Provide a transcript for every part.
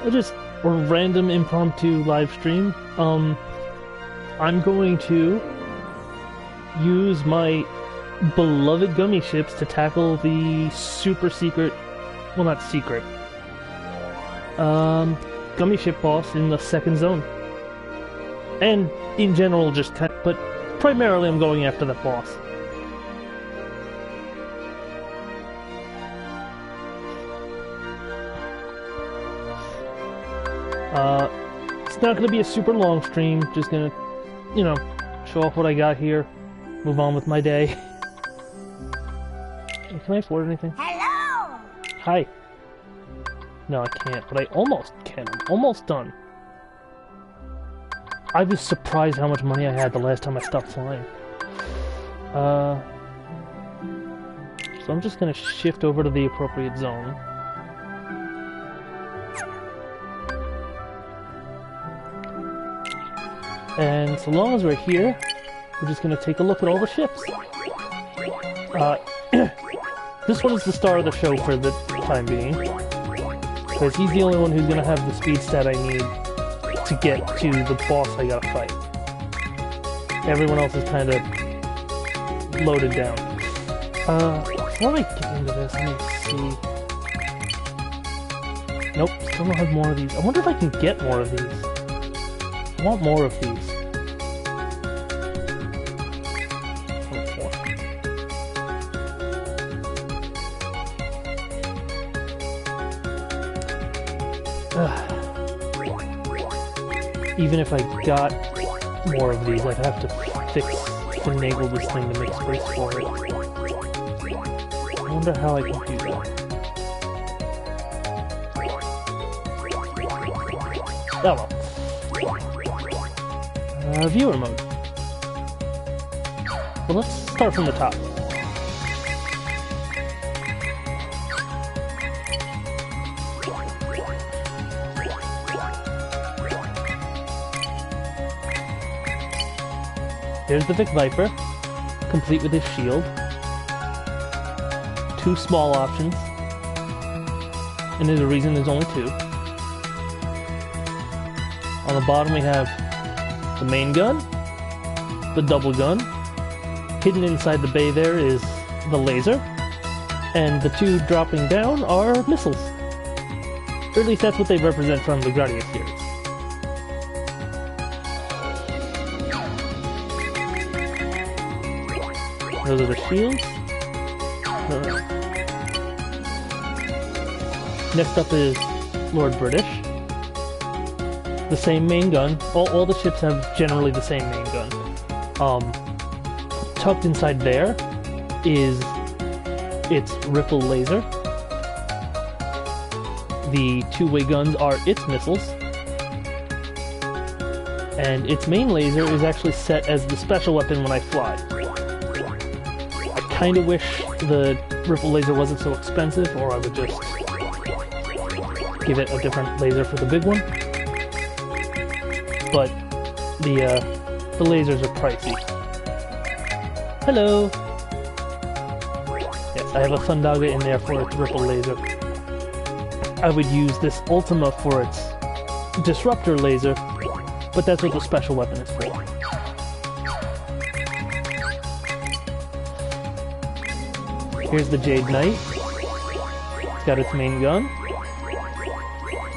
just a random impromptu live stream. I'm going to use my beloved gummy ships to tackle the super secret, well, not secret, gummy ship boss in the second zone. And in general, just kind of, but primarily I'm going after that boss. It's not going to be a super long stream, just going to, you know, show off what I got here, move on with my day. Can I afford anything? Hello! Hi. No, I can't, but I almost can. I'm almost done. I was surprised how much money I had the last time I stopped flying. So I'm just going to shift over to the appropriate zone. And so long as we're here, we're just going to take a look at all the ships. This one is the star of the show for the time being, because he's the only one who's going to have the speed stat I need to get to the boss I gotta fight. Everyone else is kind of loaded down. Before I get into this, let me see. Nope, still don't have more of these. I wonder if I can get more of these. I want more of these. Even if I got more of these, I'd have to finagle this thing to make space for it. I wonder how I can do that. Oh well. Viewer mode. Well, let's start from the top. There's the Vic Viper, complete with his shield. 2 small options. And there's a reason there's only 2. On the bottom we have the main gun, the double gun. Hidden inside the bay there is the laser. And the 2 dropping down are missiles. Or at least that's what they represent from the Guardian series. Those are the shields. Next up is Lord British. The same main gun. All the ships have generally the same main gun. Tucked inside there is its ripple laser. The 2-way guns are its missiles. And its main laser is actually set as the special weapon when I fly. I kind of wish the ripple laser wasn't so expensive, or I would just give it a different laser for the big one. But the lasers are pricey. Hello! Yes, I have a Thundaga in there for its ripple laser. I would use this Ultima for its disruptor laser, but that's what the special weapon is for. Here's the Jade Knight. It's got its main gun.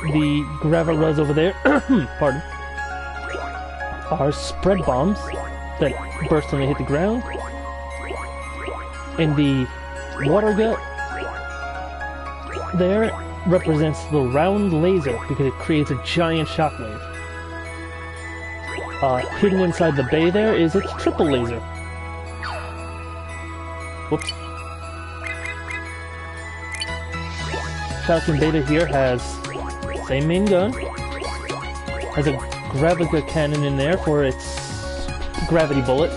The Gravitas over there, pardon, are spread bombs that burst when they hit the ground. And the water gut there represents the round laser because it creates a giant shockwave. Hidden inside the bay there is its triple laser. Whoops. Falcon Beta here has the same main gun, has a Graviga cannon in there for its gravity bullet,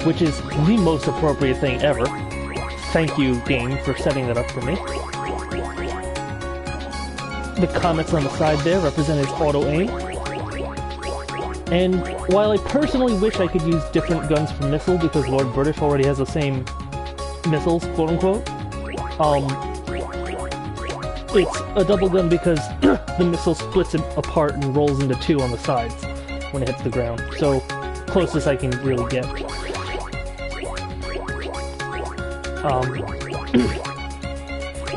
which is the most appropriate thing ever. Thank you, game, for setting that up for me. The comets on the side there represent its auto-aim. And while I personally wish I could use different guns for missile, because Lord British already has the same missiles, quote-unquote, It's a double gun because the missile splits it apart and rolls into two on the sides when it hits the ground. So, closest I can really get.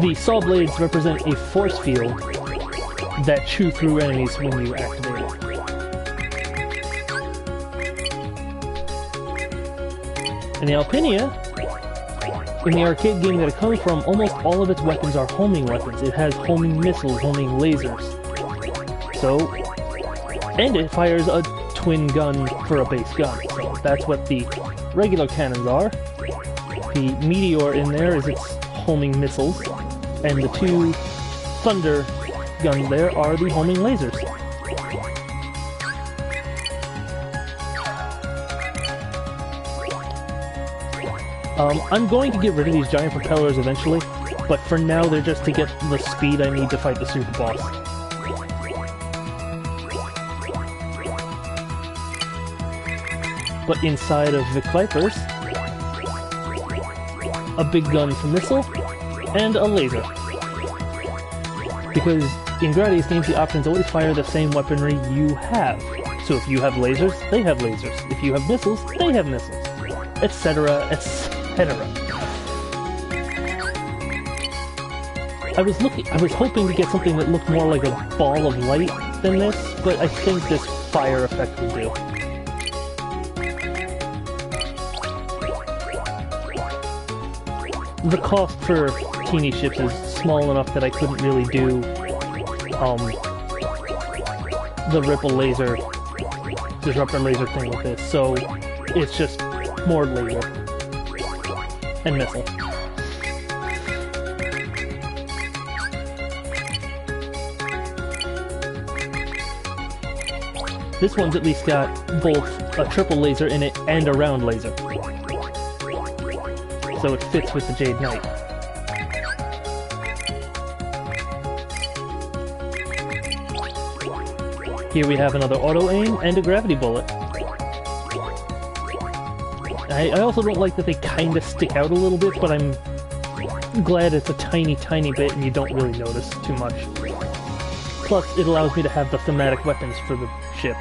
The saw blades represent a force field that chew through enemies when you activate it. And the Alpinia, in the arcade game that it comes from, almost all of its weapons are homing weapons. It has homing missiles, homing lasers. So, and it fires a twin gun for a base gun. So that's what the regular cannons are. The Meteor in there is its homing missiles, and the two Thunder guns there are the homing lasers. I'm going to get rid of these giant propellers eventually, but for now they're just to get the speed I need to fight the super boss. But inside of Vic Vipers, a big gun for missile, and a laser. Because in Gradius games, the options always fire the same weaponry you have. So if you have lasers, they have lasers. If you have missiles, they have missiles. Etc., etc. I was hoping to get something that looked more like a ball of light than this, but I think this fire effect will do. The cost for teeny ships is small enough that I couldn't really do the ripple laser, disruptor laser thing with this, so it's just more laser and missile. This one's at least got both a triple laser in it and a round laser. So it fits with the Jade Knight. Here we have another auto-aim and a gravity bullet. I also don't like that they kind of stick out a little bit, but I'm glad it's a tiny, tiny bit and you don't really notice too much. Plus, it allows me to have the thematic weapons for the ship.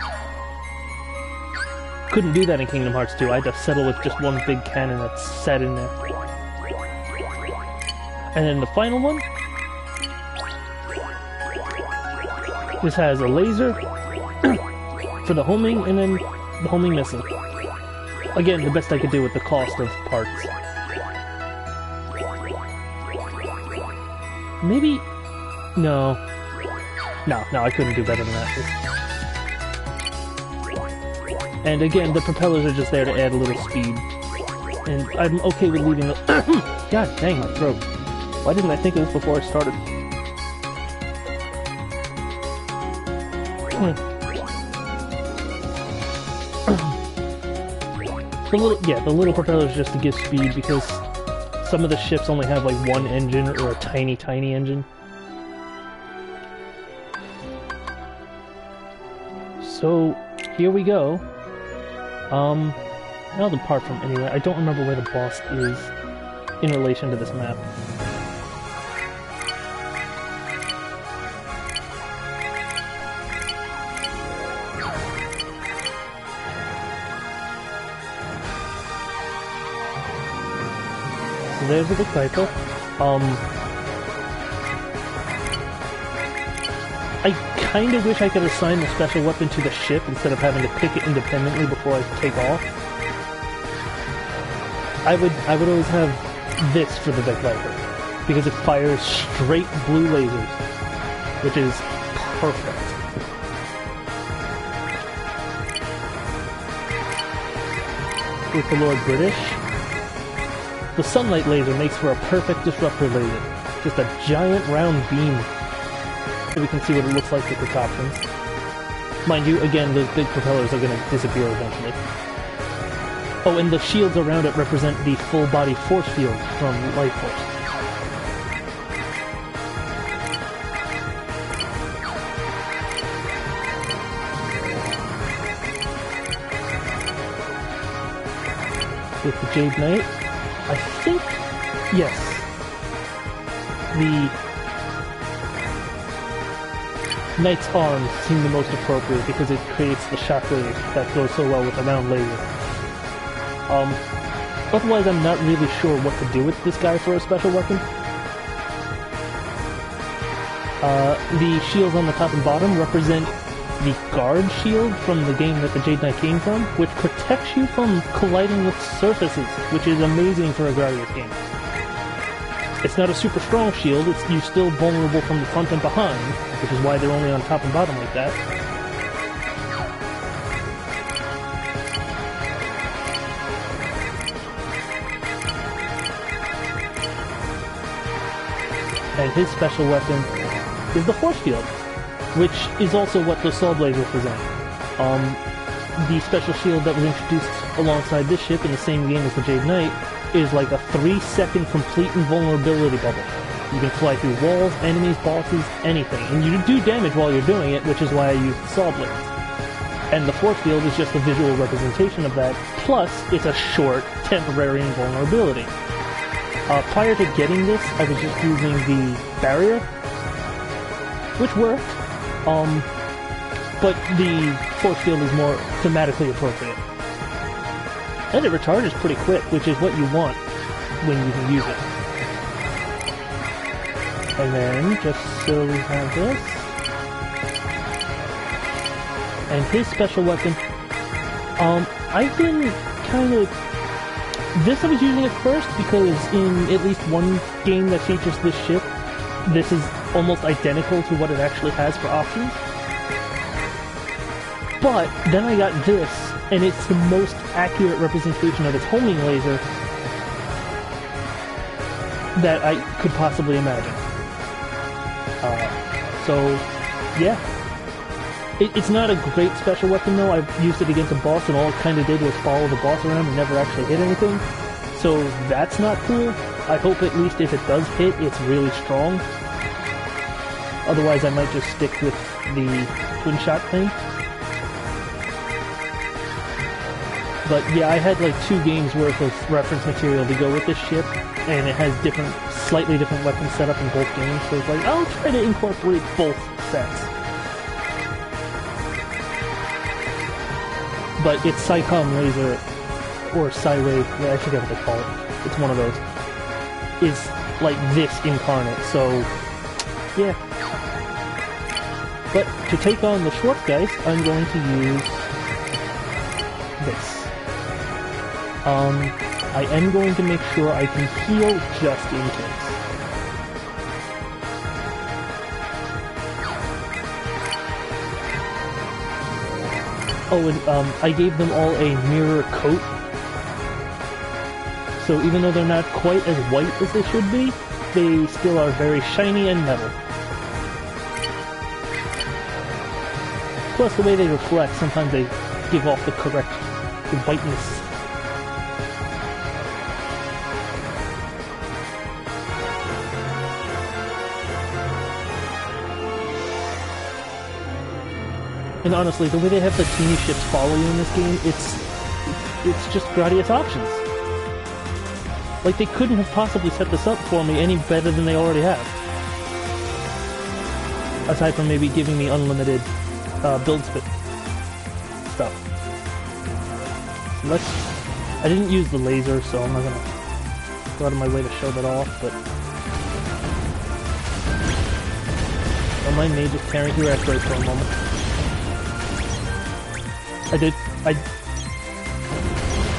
Couldn't do that in Kingdom Hearts 2, I had to settle with just one big cannon that's set in there. And then the final one, this has a laser for the homing, and then the homing missile. Again, the best I could do with the cost of parts. Maybe... No, I couldn't do better than that. And again, the propellers are just there to add a little speed. And I'm okay with leaving the... God dang, my throat. Why didn't I think of this before I started? The little propellers just to give speed, because some of the ships only have like one engine or a tiny, tiny engine. So, here we go. Another part from anywhere. I don't remember where the boss is in relation to this map. So there's the Viper. I kind of wish I could assign the special weapon to the ship instead of having to pick it independently before I take off. I would always have this for the Vic Viper, because it fires straight blue lasers, which is perfect. With the Lord British, the sunlight laser makes for a perfect disruptor laser. Just a giant round beam. So we can see what it looks like with the options. Mind you, again, those big propellers are going to disappear eventually. Oh, and the shields around it represent the full-body force field from Life Force. With the Jade Knight, I think, yes, the Knight's arms seem the most appropriate because it creates the shockwave that goes so well with a round laser. Otherwise, I'm not really sure what to do with this guy for a special weapon. The shields on the top and bottom represent the guard shield from the game that the Jade Knight came from, which protects you from colliding with surfaces, which is amazing for a Gradius game. It's not a super strong shield, you're still vulnerable from the front and behind, which is why they're only on top and bottom like that. And his special weapon is the Force Field, which is also what the Saw Blades represent. The special shield that was introduced alongside this ship in the same game as the Jade Knight is like a 3-second complete invulnerability bubble. You can fly through walls, enemies, bosses, anything, and you do damage while you're doing it, which is why I use the Saw Blades. And the Force Field is just a visual representation of that, plus it's a short, temporary invulnerability. Prior to getting this, I was just using the barrier, which worked, but the Force Field is more thematically appropriate. And it recharges pretty quick, which is what you want when you can use it. And then, just so we have this, and his special weapon, I've been kind of... This I was using at first because in at least one game that features this ship, this is almost identical to what it actually has for options. But then I got this, and it's the most accurate representation of its homing laser that I could possibly imagine. So, yeah. It's not a great special weapon though. I've used it against a boss and all it kind of did was follow the boss around and never actually hit anything. So that's not cool. I hope at least if it does hit, it's really strong. Otherwise I might just stick with the twin shot thing. But yeah, I had like 2 games worth of reference material to go with this ship, and it has slightly different weapons set up in both games, so it's like, I'll try to incorporate both sets. But it's Psycom Laser, or Psywave, I forget what they call it, it's one of those, is like this incarnate, so yeah. But to take on the Schwartz guys, I'm going to use this. I am going to make sure I can heal just in case. Oh, and I gave them all a mirror coat. So even though they're not quite as white as they should be, they still are very shiny and metal. Plus the way they reflect, sometimes they give off the correct whiteness. And honestly, the way they have the teeny ships follow you in this game, it's just Gradius options. Like, they couldn't have possibly set this up for me any better than they already have. Aside from maybe giving me unlimited build stuff. I didn't use the laser, so I'm not gonna go out of my way to show that off, but... Don't mind me just tearing through X-rays for a moment.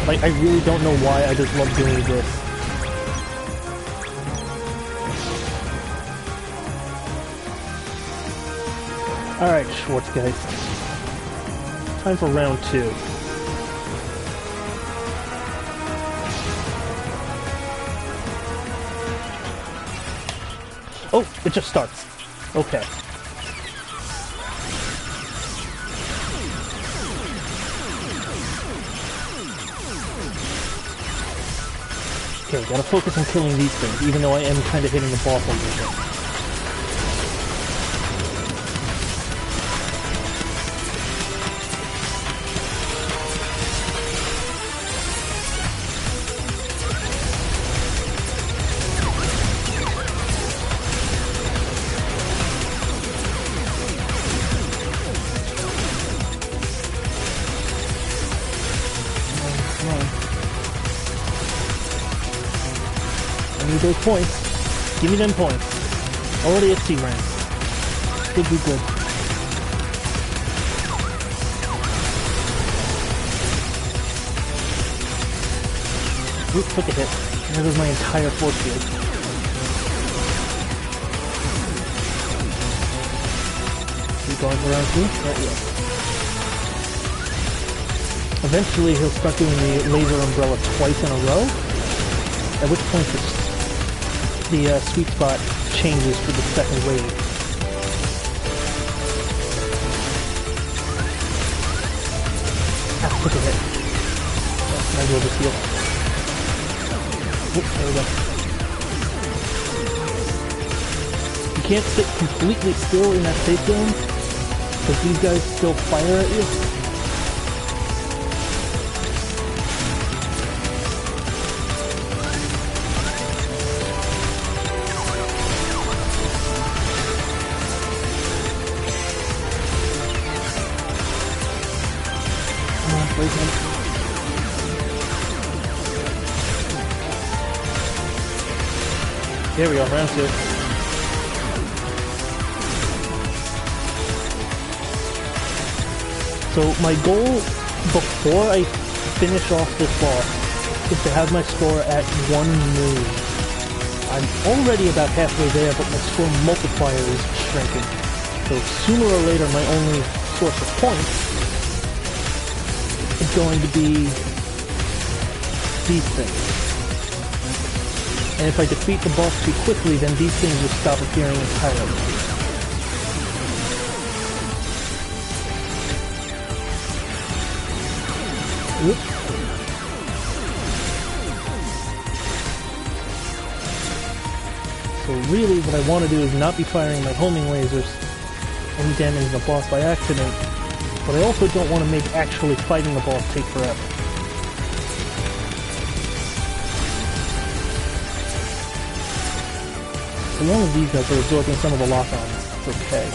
I really don't know why, I just love doing this. Alright, Schwartz guys. Time for round 2. Oh, it just starts. Okay. Okay, gotta focus on killing these things, even though I am kind of hitting the boss a little bit. Need those points. Give me them points. Already at C rank. Good, good, good. Oop, took a hit. There goes my entire force field. Keep going around too? Right, yeah. Eventually he'll start doing the laser umbrella twice in a row, at which point the sweet spot changes for the second wave. Ah, took a hit. Oh, might as well just heal. Oop, there we go. You can't sit completely still in that safe zone, because these guys still fire at you. There we go, round 2. So my goal before I finish off this boss is to have my score at 1 million. I'm already about halfway there, but my score multiplier is shrinking. So sooner or later my only source of points is going to be these things. And if I defeat the boss too quickly, then these things will stop appearing entirely. Whoop. So really what I want to do is not be firing my homing lasers and damaging the boss by accident, but I also don't want to make actually fighting the boss take forever. As long as these guys are absorbing some of the lock-ons, it's okay.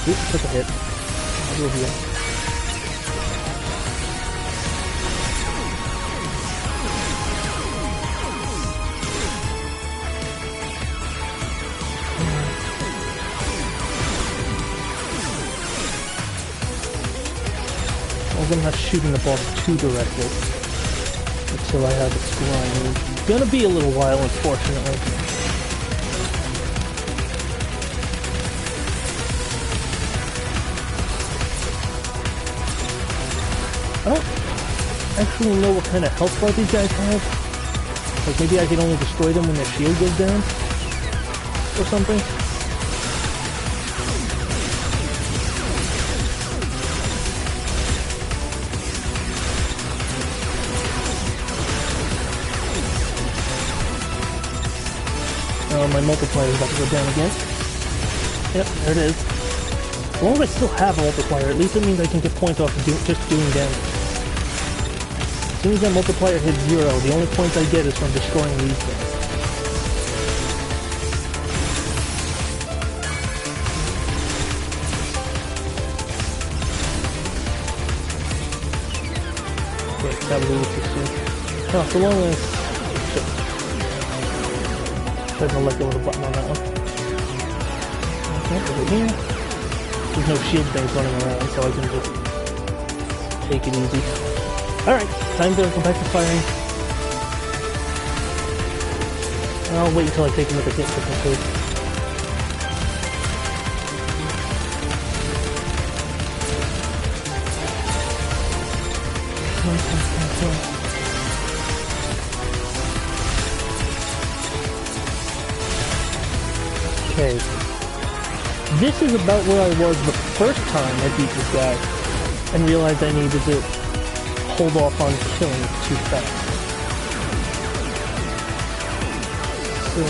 Oops, took a hit. I'll go here. I'm not shooting the boss too directly until I have its grind. It's gonna be a little while, unfortunately. I don't actually know what kind of health bar these guys have. Like maybe I can only destroy them when their shield goes down or something. My multiplier is about to go down again. Yep, there it is. As long as I still have a multiplier, at least it means I can get points off of just doing damage. As soon as that multiplier hits 0, the only points I get is from destroying these things. Okay, that was a little too soon. Oh, so long as... I'm gonna let go of the button on that one. Okay, over here. There's no shield things running around, so I can just take it easy. Alright, time to go back to firing. I'll wait until I take another hit to conclude. Okay, this is about where I was the first time I beat this guy, and realized I needed to hold off on killing too fast. So,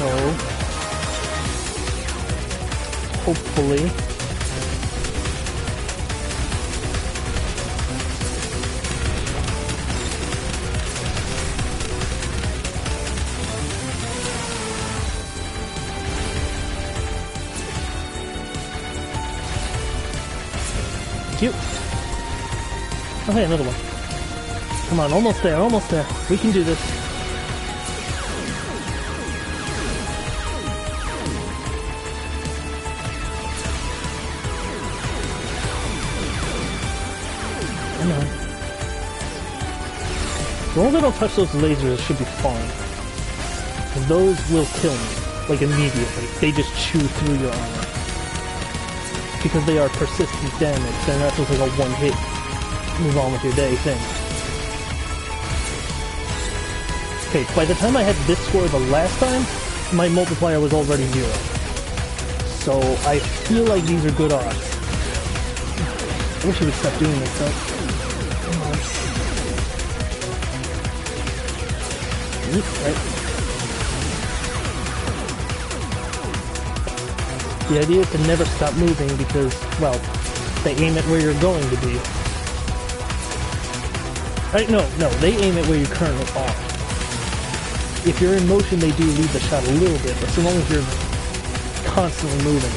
hopefully, cute. Oh hey, another one. Come on, almost there, almost there. We can do this. Come on. As long as I don't touch those lasers, it should be fine. And those will kill me, like immediately. They just chew through your armor. Because they are persistent damage, they're not just like a one-hit, move on with your day thing. Okay, by the time I had this score the last time, my multiplier was already 0. So I feel like these are good odds. I wish I would stop doing this, though. Right. The idea is to never stop moving because, well, they aim at where you're going to be. Right? No, they aim at where you currently are. If you're in motion, they do lead the shot a little bit, but so long as you're constantly moving.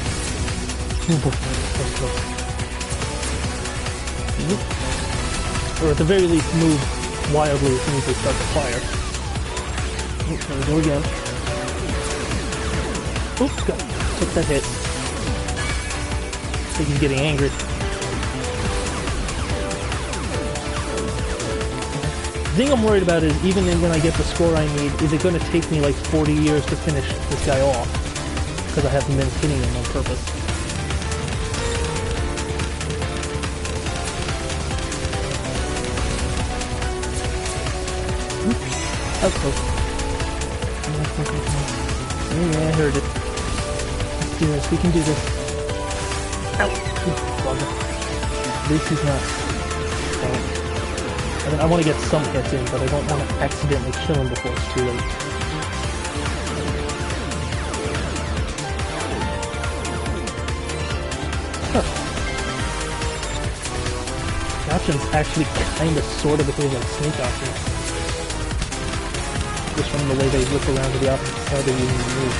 Or at the very least, move wildly as soon as they start to fire. There we go again. Oops, took that hit. I think he's getting angry. The thing I'm worried about is, even when I get the score I need, is it going to take me like 40 years to finish this guy off? Because I haven't been hitting him on purpose. That's close. Yeah, I heard it. Let's do this. We can do this. Ow! Bugger. At least he's not. I mean, I want to get some hits in, but I don't want to accidentally kill him before it's too late. Huh. Options actually kind of sort of behave like sneak options. Just from the way they look around to the opposite side of you when you move.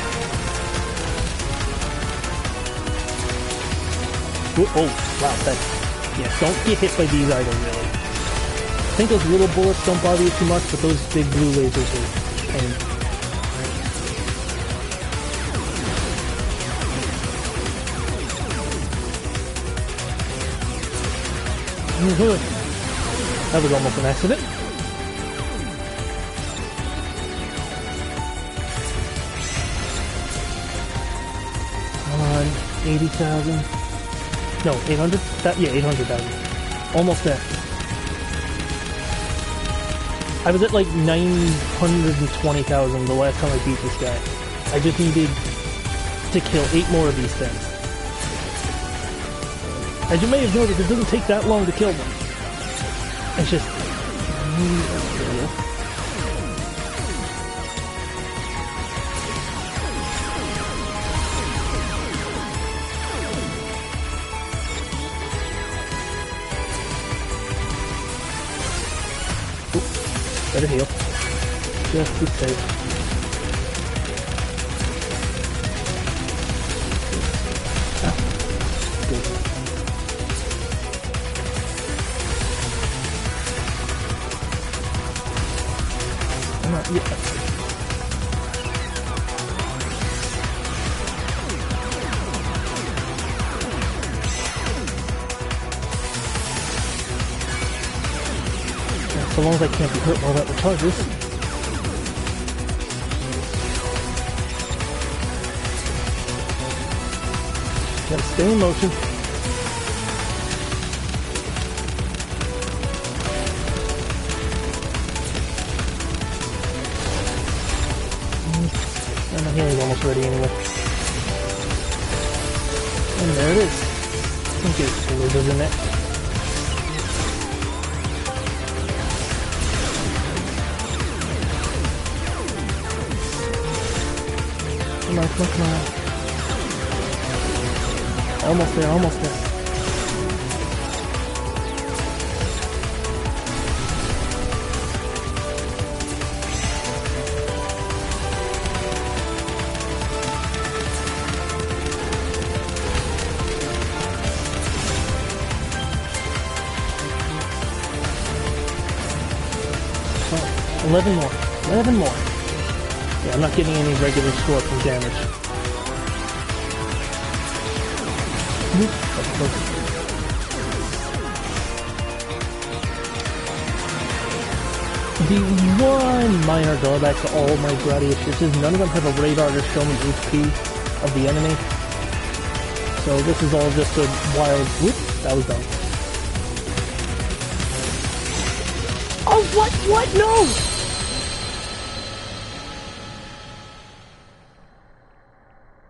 Oh, wow, that... Yeah, don't get hit by these either, really. I think those little bullets don't bother you too much, but those big blue lasers are pain. That was almost an accident. Come on, 80,000. No, 800? Yeah, 800,000. Almost there. I was at like 920,000 the last time I beat this guy. I just needed to kill 8 more of these things. As you may have noticed, it doesn't take that long to kill them. It's just... Better heal. Just be safe. Ah, good. Come on, yeah. So long as I can't be hurt while that recharges. Gotta stay in motion. And my healing's almost ready anyway. And there it is. I think it's a little bit in it. Come on. Almost there. Oh, 11 more. 11 more. Yeah, I'm not getting any regular score from damage. The one minor drawback to all my Gradius is none of them have a radar to show me HP of the enemy. So this is all just a wild... Whoop, that was dumb. Oh, what? What? No!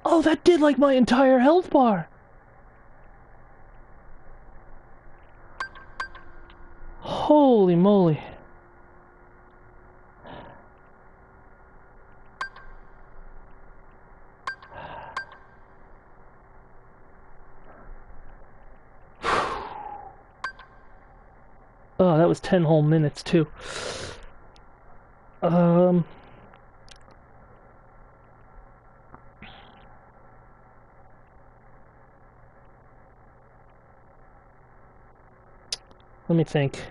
Oh, that did like my entire health bar! Holy moly. Oh, that was 10 whole minutes, too. Let me think.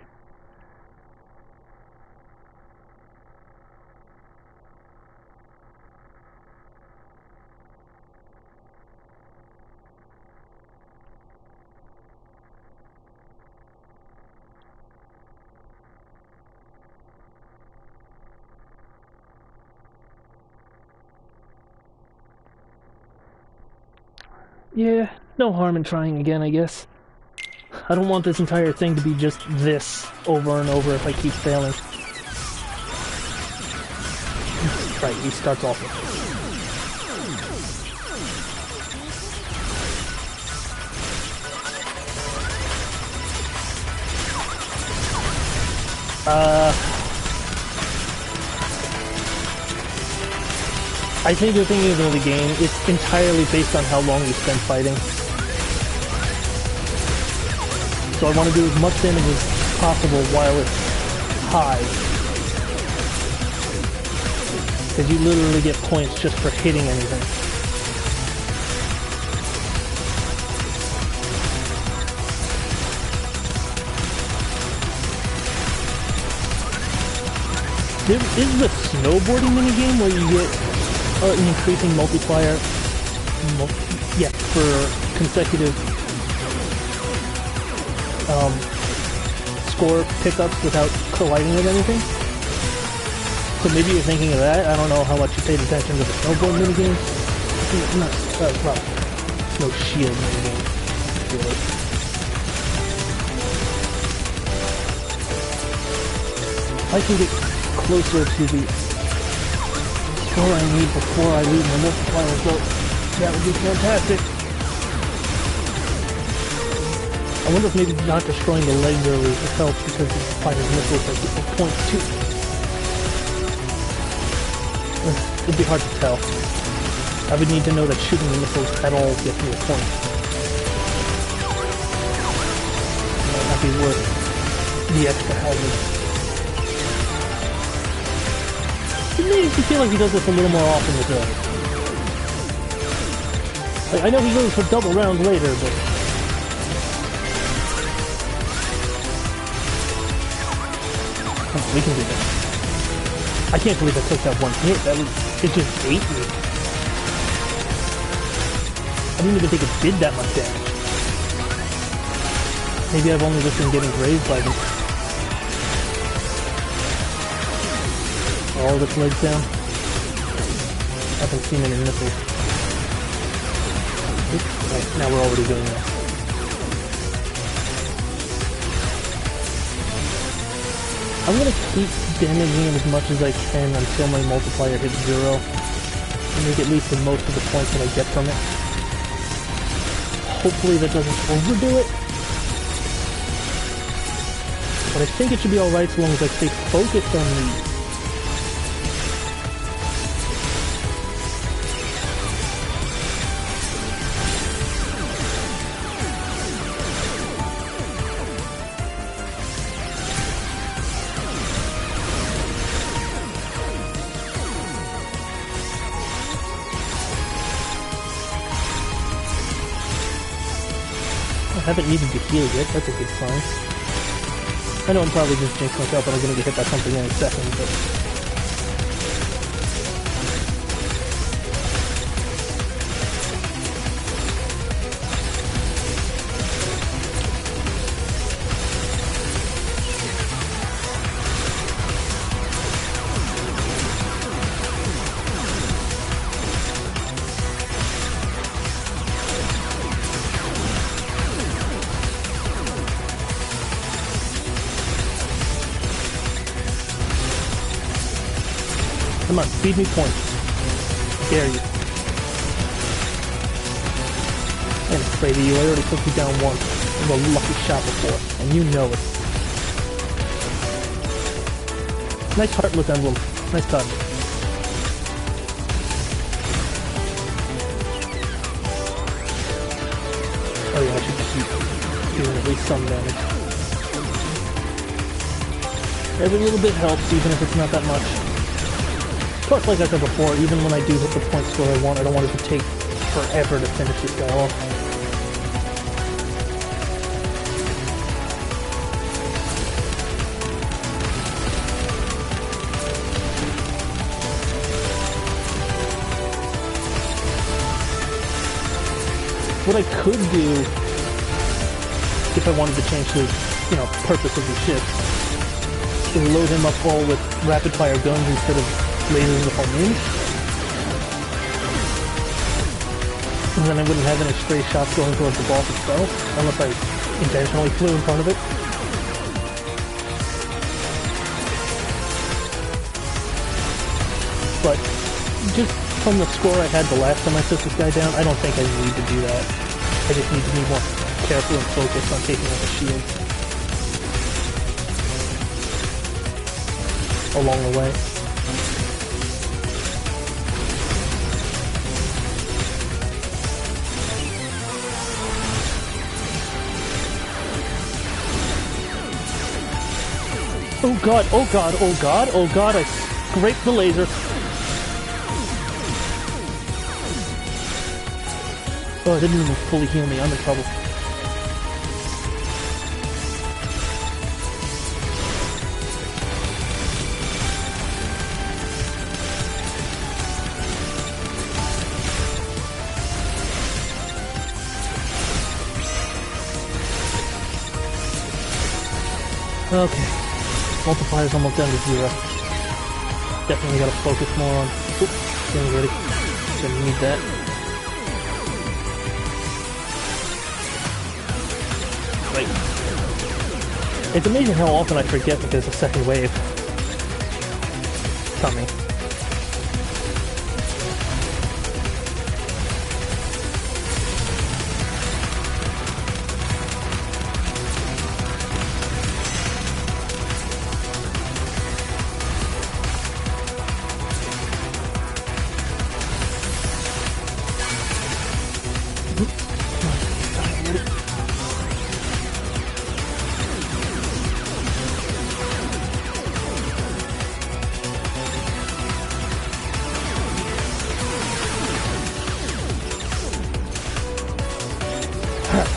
Yeah, no harm in trying again, I guess. I don't want this entire thing to be just this over and over if I keep failing. Right, he starts off with I think the thing is in the game, it's entirely based on how long you spend fighting. So I want to do as much damage as possible while it's high. Because you literally get points just for hitting anything. There is the snowboarding minigame where you get an increasing multiplier, for consecutive score pickups without colliding with anything. So maybe you're thinking of that. I don't know how much you paid attention to the snowboard minigame. Well, snow shield minigame, really. I can get closer to the score I need before I leave my multiplier, so that would be fantastic. I wonder if maybe not destroying the legs early would help, because the fighter's missiles are different points too. It'd be hard to tell. I would need to know that shooting the missiles at all gets me a point. It might not be worth the extra hazard. It makes me feel like he does this a little more often with others. Like, I know he goes for double rounds later, but... Oh, we can do that. I can't believe I took that one hit. It just ate me. I didn't even think it did that much damage. Maybe I've only just been getting grazed by them. All of its legs down. I haven't seen any missiles. Oops, right, now we're already doing that. I'm gonna keep damaging him as much as I can until my multiplier hits 0. And make at least the most of the points that I get from it. Hopefully that doesn't overdo it. But I think it should be alright so long as I stay focused on these. I haven't needed to heal yet, that's a good sign. I know I'm probably just jinxing myself and I'm gonna get hit by something any second, but... Come on, feed me points. Dare you. I'm afraid of you. I already took you down once. It was a lucky shot before, and you know it. Nice heartless emblem. Nice touch. Oh yeah, I should keep doing at least some damage. Every little bit helps, even if it's not that much. Of course, like I said before, even when I do hit the point score I want, I don't want it to take forever to finish this guy off. What I could do, if I wanted to change the, purpose of the ship, is load him up all with rapid-fire guns instead of lasers with range. And then I wouldn't have any stray shots going towards the boss itself, unless I intentionally flew in front of it. But just from the score I had the last time I took this guy down, I don't think I need to do that. I just need to be more careful and focused on taking out the shield along the way. Oh god, oh god, oh god, oh god, I scraped the laser. Oh, it didn't even fully heal me. I'm in trouble. Okay. Multiplier's almost down to 0. Definitely gotta focus more on... Oops, getting ready. Gonna need that. Right. It's amazing how often I forget that there's a second wave coming.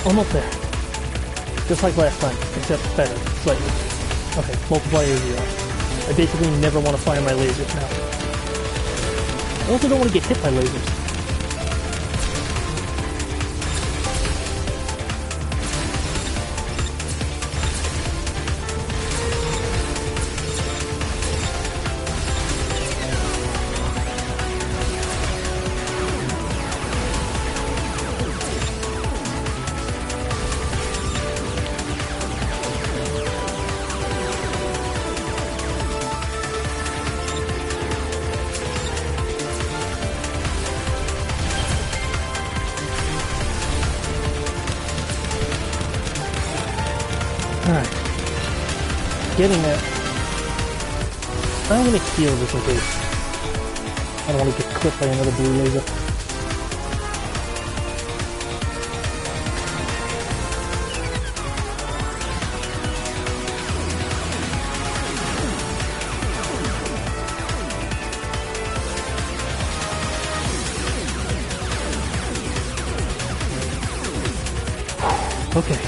Almost there. Just like last time, except better, slightly. Okay, multiplier 0. I basically never want to fire my lasers now. I also don't want to get hit by lasers. Alright. Getting there. I'm gonna heal just in case. I don't want to get clipped by another blue laser. Okay.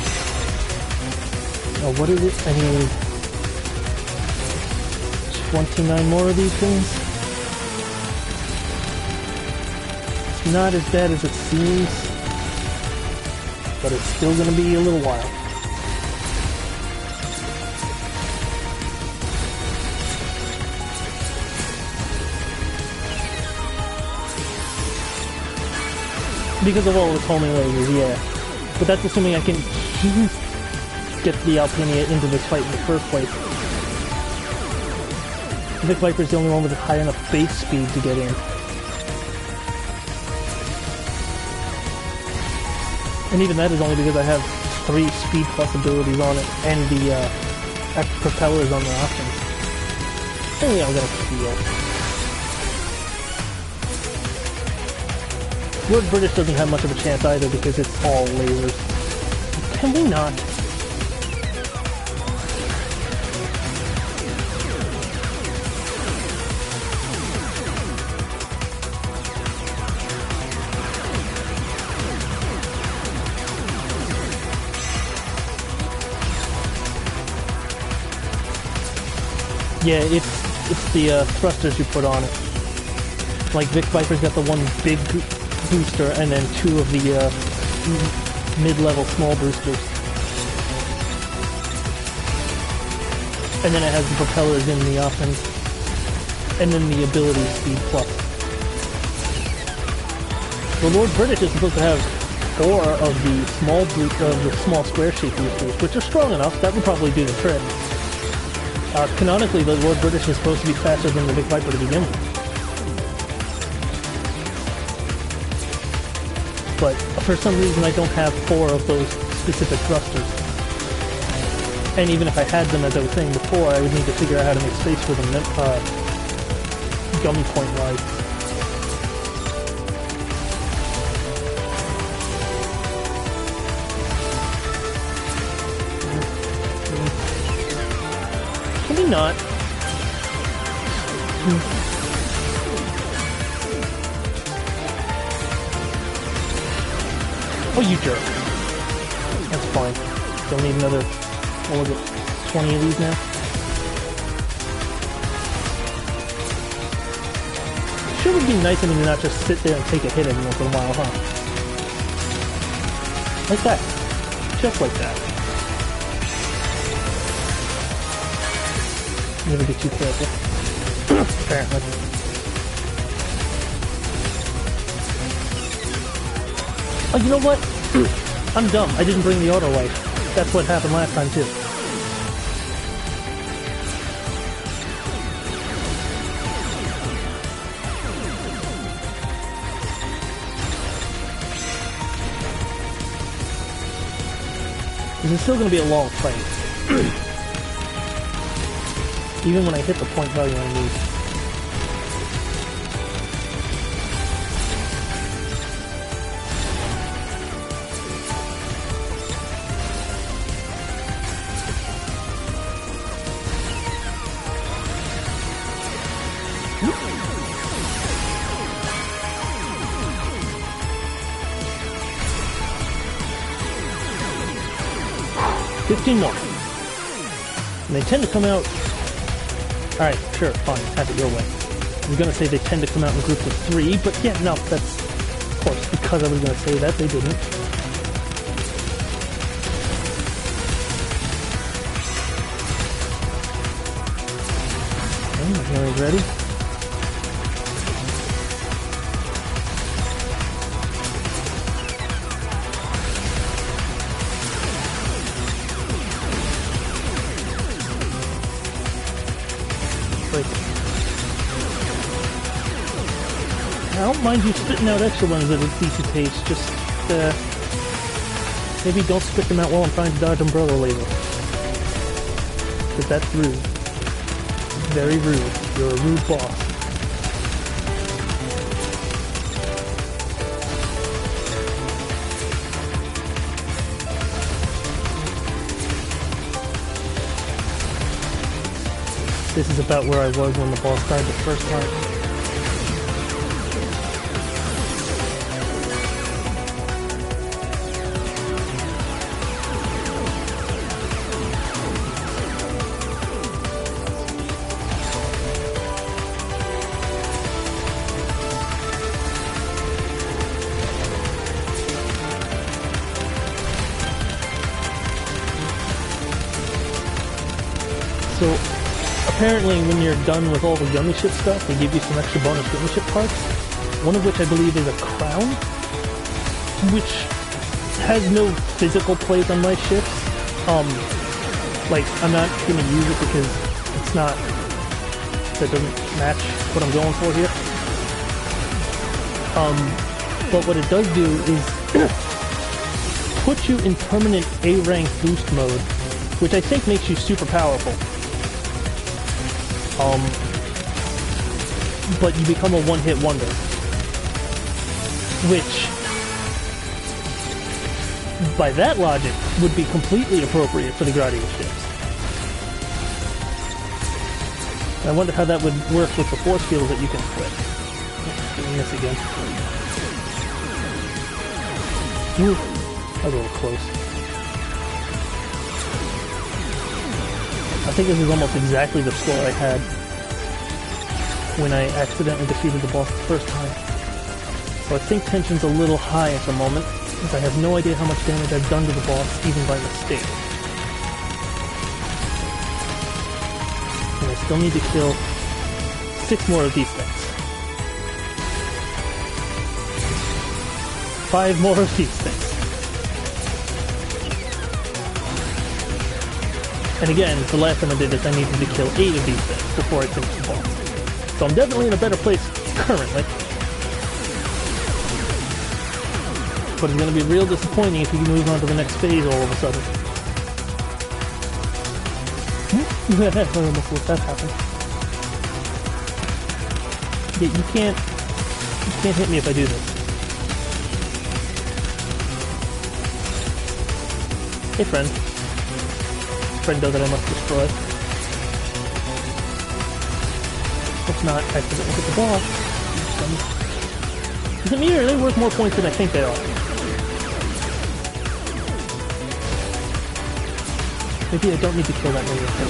Now what is it? I need 29 more of these things. It's not as bad as it seems, but it's still gonna be a little while. Because of all the homing lasers, yeah. But that's assuming I can get the Alpenia into this fight in the first place. Vic Viper's the only one with a high enough base speed to get in. And even that is only because I have 3 speed possibilities on it, and the propellers on the options. Anyway, I'm gonna feel. Lord British doesn't have much of a chance either because it's all lasers. Can we not? Yeah, it's the thrusters you put on it. Like Vic Viper's got the one big booster and then 2 of the mid-level small boosters. And then it has the propellers in the options. And then the ability speed plus. The Lord British is supposed to have 4 of the small square shape boosters, which are strong enough. That would probably do the trick. Canonically, the Lord British is supposed to be faster than the Vic Viper to begin with. But for some reason I don't have 4 of those specific thrusters. And even if I had them, as I was saying before, I would need to figure out how to make space for them, gummy point-wise. Can we not? Oh, you jerk. That's fine. Don't need another, what was it, 20 of these now? Sure would be nice of me to not just sit there and take a hit every once in a while, huh? Like that. Just like that. Never be too careful. Apparently. Oh, you know what? I'm dumb. I didn't bring the auto life. That's what happened last time, too. This is still going to be a long fight. Even when I hit the point value I need. More. And they tend to come out... Alright, sure, fine, have it your way. I was gonna say they tend to come out in groups of 3, but yeah, no, that's... Of course, because I was gonna say that, they didn't. Okay, my hearing's ready. I don't mind you spitting out extra ones at a decent pace, just, maybe don't spit them out while I'm trying to dodge Umbrella Laser. Because that's rude. Very rude. You're a rude boss. This is about where I was when the boss died the first time. So, apparently when you're done with all the Gummy Ship stuff, they give you some extra bonus Gummy Ship parts, one of which I believe is a crown, which has no physical place on my ships. Like, I'm not gonna use it because it's not that doesn't match what I'm going for here. But what it does do is put you in permanent A-rank boost mode, which I think makes you super powerful. But you become a one-hit wonder, which, by that logic, would be completely appropriate for the Gradius ships. I wonder how that would work with the force fields that you can equip. Doing this again. Ooh, that was a little close. I think this is almost exactly the score I had when I accidentally defeated the boss the first time. So I think tension's a little high at the moment, because I have no idea how much damage I've done to the boss, even by mistake. And I still need to kill 6 more of these things. 5 more of these things. And again, the last time I did this, I needed to kill 8 of these things before I finished the boss. So I'm definitely in a better place currently. But it's going to be real disappointing if you move on to the next phase all of a sudden. I almost let that happen. Yeah, you can't hit me if I do this. Hey friend. Friendo that I must destroy. Let's not accidentally hit the boss. Is it me or are they worth more points than I think they are? Maybe I don't need to kill that many of them.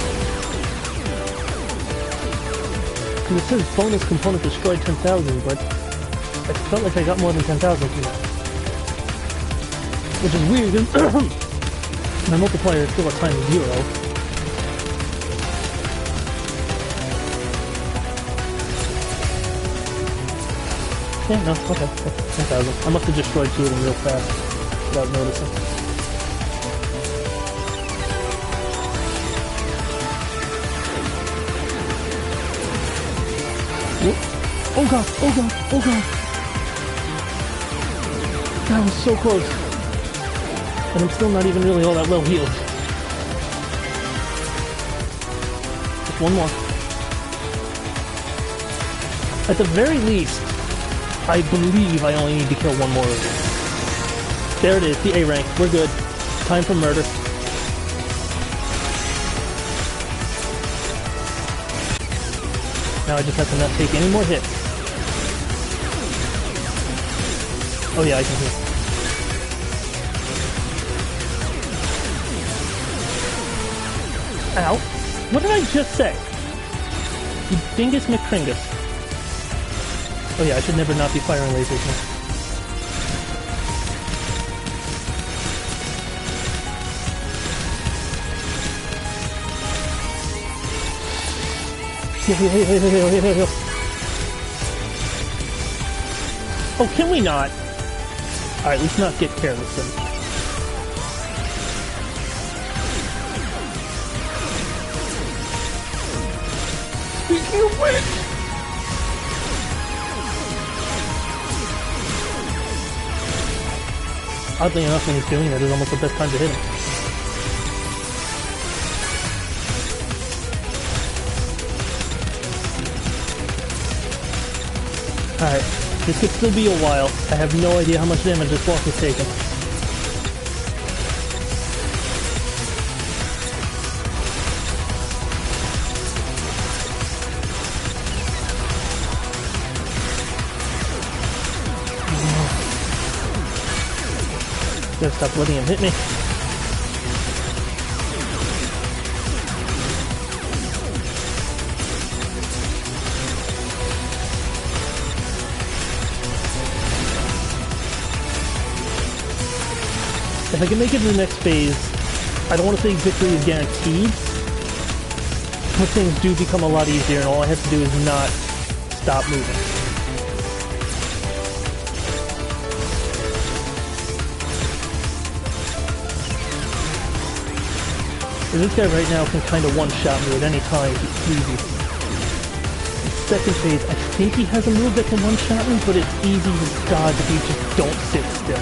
Because it says bonus component destroyed 10,000, but I felt like I got more than 10,000 from that. Which is weird, because my multiplier is still a tiny 0. Yeah, no, okay, 10,000. I must have destroyed 2 of them real fast without noticing. Whoop. Oh god, oh god, oh god! That was so close. And I'm still not even really all that well healed. Just one more. At the very least, I believe I only need to kill 1 more of them. There it is, the A rank. We're good. Time for murder. Now I just have to not take any more hits. Oh yeah, I can heal. Ow. What did I just say? You dingus McCringus. Oh yeah, I should never not be firing lasers now. Heal. Oh, can we not? Alright, let's not get careless then. We can win! Oddly enough, when he's doing that, it's almost the best time to hit him. Alright, this could still be a while. I have no idea how much damage this boss has taken. Gotta stop letting him hit me. If I can make it to the next phase, I don't want to say victory is guaranteed, but things do become a lot easier and all I have to do is not stop moving. So this guy right now can kind of one-shot me at any time if he's easy. second phase, I think he has a move that can one-shot me, but it's easy to dodge if you just don't sit still.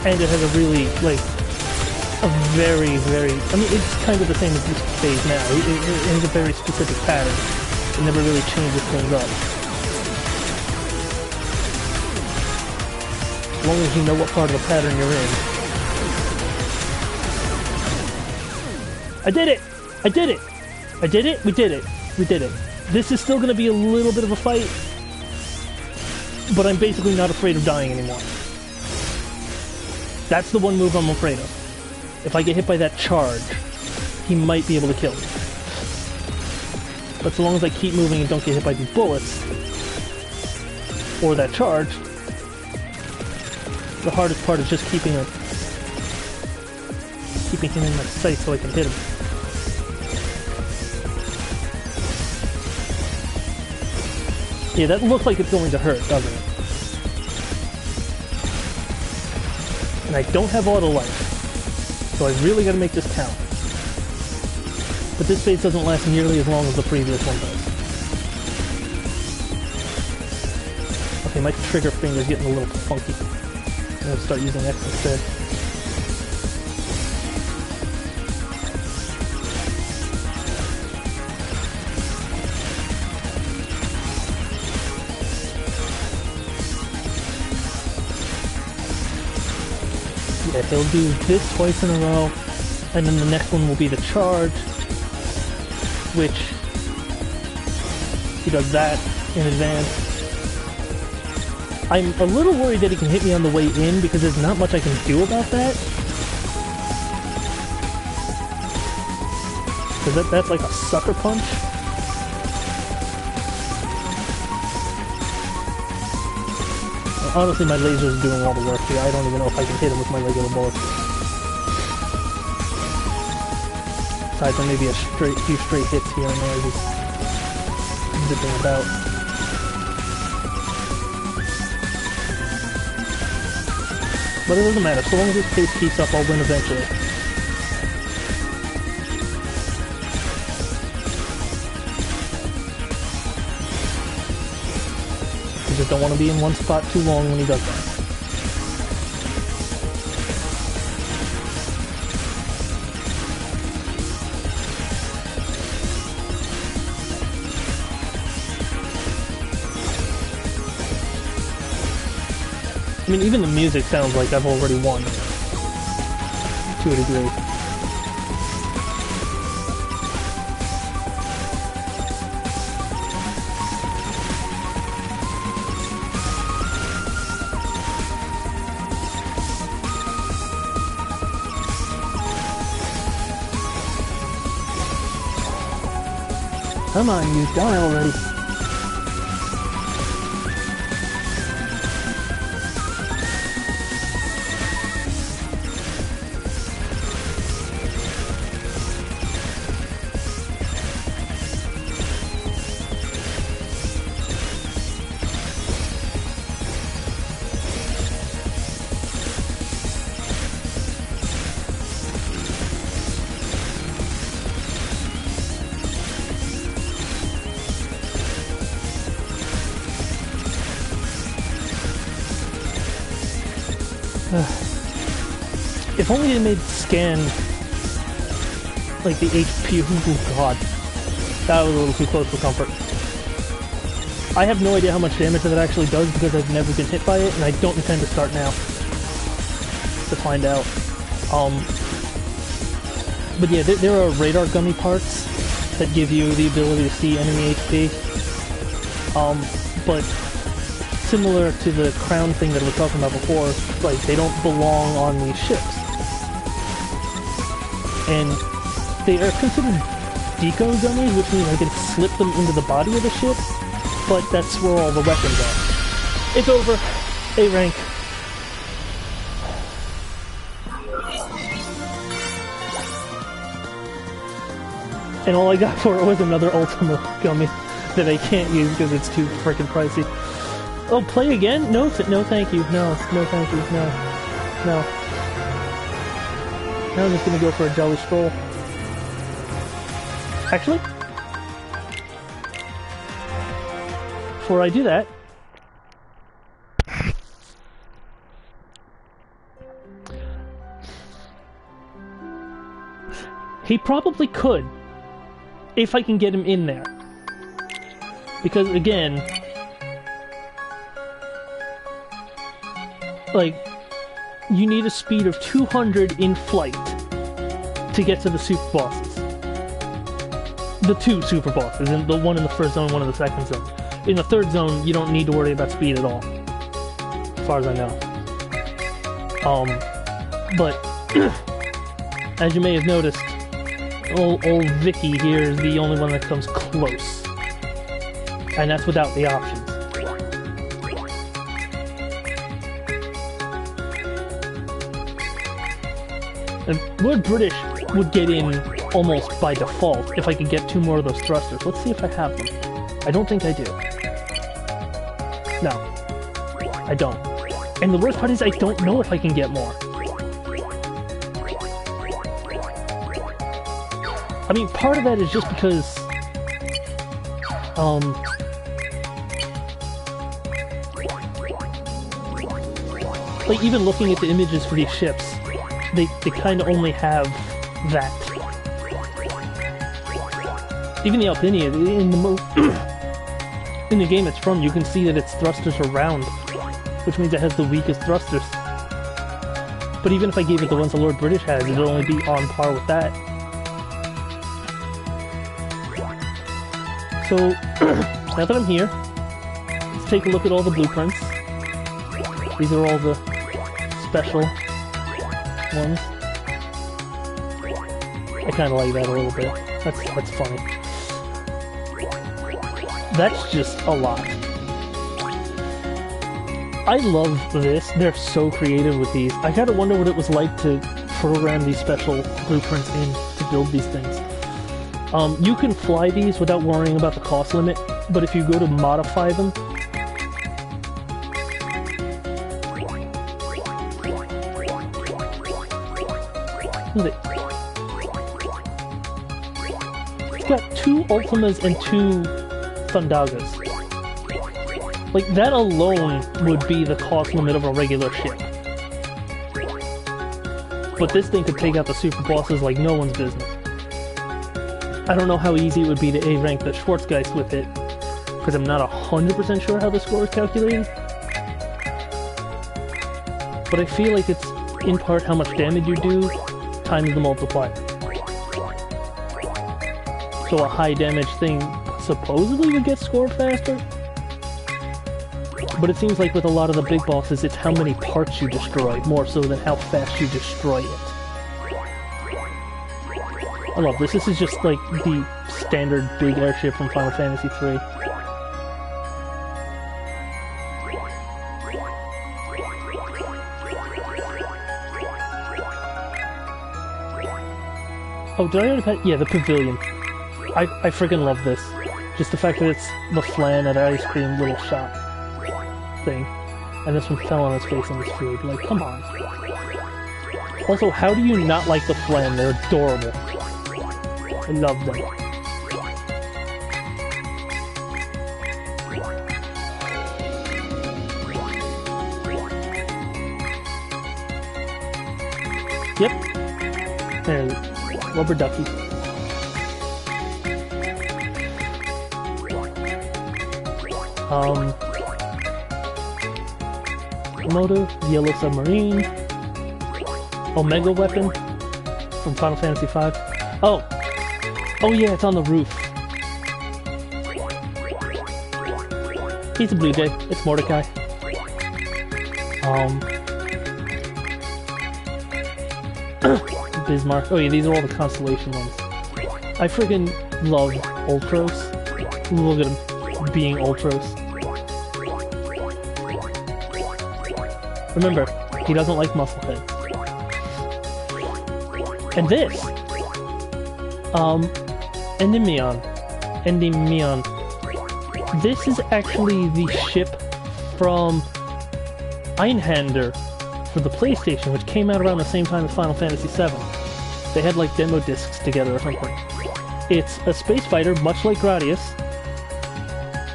And it has a really, like, a very, I mean, it's kind of the same as this phase now. It has a very specific pattern. It never really changes things up. As long as you know what part of the pattern you're in. I did it! I did it! I did it! We did it! We did it. This is still going to be a little bit of a fight, but I'm basically not afraid of dying anymore. That's the one move I'm afraid of. If I get hit by that charge, he might be able to kill me. But so long as I keep moving and don't get hit by these bullets, or that charge, the hardest part is just keeping him in my sight so I can hit him. Yeah, that looks like it's going to hurt, doesn't it? And I don't have auto life, so I really gotta make this count. But this phase doesn't last nearly as long as the previous one does. Okay, my trigger finger's getting a little funky. I'm gonna start using X instead. Yeah, he'll do this twice in a row, and then the next one will be the charge, which he does that in advance. I'm a little worried that he can hit me on the way in, because there's not much I can do about that. Because that's like a sucker punch. Honestly, my laser's doing all the work here. I don't even know if I can hit him with my regular bullets. Aside from maybe a few straight hits here and there, just zipping about. But it doesn't matter. So long as this pace keeps up, I'll win eventually. Just don't want to be in one spot too long when he does that. I mean, even the music sounds like I've already won. To a degree. Come on, you die already. If only they made scan like the HP. Oh god, that was a little too close for comfort. I have no idea how much damage that actually does because I've never been hit by it, and I don't intend to start now to find out. But yeah, there are radar gummy parts that give you the ability to see enemy HP. But similar to the crown thing that we were talking about before, like, they don't belong on these ships. And they are considered deco gummies, which means I can slip them into the body of the ship, but that's where all the weapons are. It's over. A rank. And all I got for it was another Ultima gummy that I can't use because it's too freaking pricey. Oh, play again? No, no thank you. No, no thank you. No. No. Now I'm just gonna go for a jolly stroll. Actually, before I do that, he probably could, if I can get him in there. Because again, like, you need a speed of 200 in flight to get to the super bosses. The two super bosses, and the one in the first zone, one in the second zone. In the third zone, you don't need to worry about speed at all, as far as I know. But as you may have noticed, old Vicky here is the only one that comes close, and that's without the options. And Lord British would get in almost by default if I could get 2 more of those thrusters. Let's see if I have them. I don't think I do. No. I don't. And the worst part is I don't know if I can get more. I mean, part of that is just because... like, even looking at the images for these ships, they kind of only have that. Even the Alpinia, in the game it's from, you can see that its thrusters are round, which means it has the weakest thrusters. But even if I gave it the ones the Lord British has, it'd only be on par with that. So, now that I'm here, let's take a look at all the blueprints. These are all the special ones. I kind of like that a little bit. That's funny. That's just a lot. I love this. They're so creative with these. I gotta wonder what it was like to program these special blueprints in to build these things. You can fly these without worrying about the cost limit, but if you go to modify them, it's got 2 Ultimas and 2 Thundagas. Like, that alone would be the cost limit of a regular ship. But this thing could take out the super bosses like no one's business. I don't know how easy it would be to A-rank the Schwarzgeist with it, because I'm not 100% sure how the score is calculated. But I feel like it's, in part, how much damage you do, times the multiplier. So a high damage thing supposedly would get scored faster? But it seems like with a lot of the big bosses, it's how many parts you destroy, more so than how fast you destroy it. I love this. This is just like the standard big airship from Final Fantasy III. Oh, did I already pet? Yeah, the pavilion. I freaking love this. Just the fact that it's the flan at ice cream little shop thing. And this one fell on its face in this food. Like, come on. Also, how do you not like the flan? They're adorable. I love them. Yep. And rubber ducky. Motor, Yellow Submarine, Omega Weapon from Final Fantasy V. Oh yeah, it's on the roof. He's a Blue Jay. It's Mordecai. Bismarck. Oh yeah, these are all the Constellation ones. I friggin' love Ultros. Look at him being Ultros. Remember, he doesn't like muscleheads. And this, Endymion. Endymion. This is actually the ship from Einhander for the PlayStation, which came out around the same time as Final Fantasy VII. They had like demo discs together or something. It's a space fighter, much like Gradius,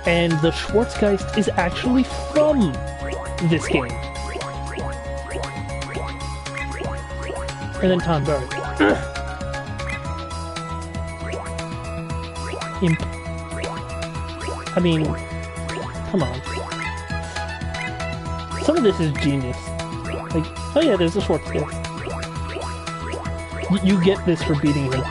and the Schwarzgeist is actually from this game. And then Tom Berry. Imp. I mean, come on. Some of this is genius. Like, oh yeah, there's a Schwarzgeist. You get this for beating him.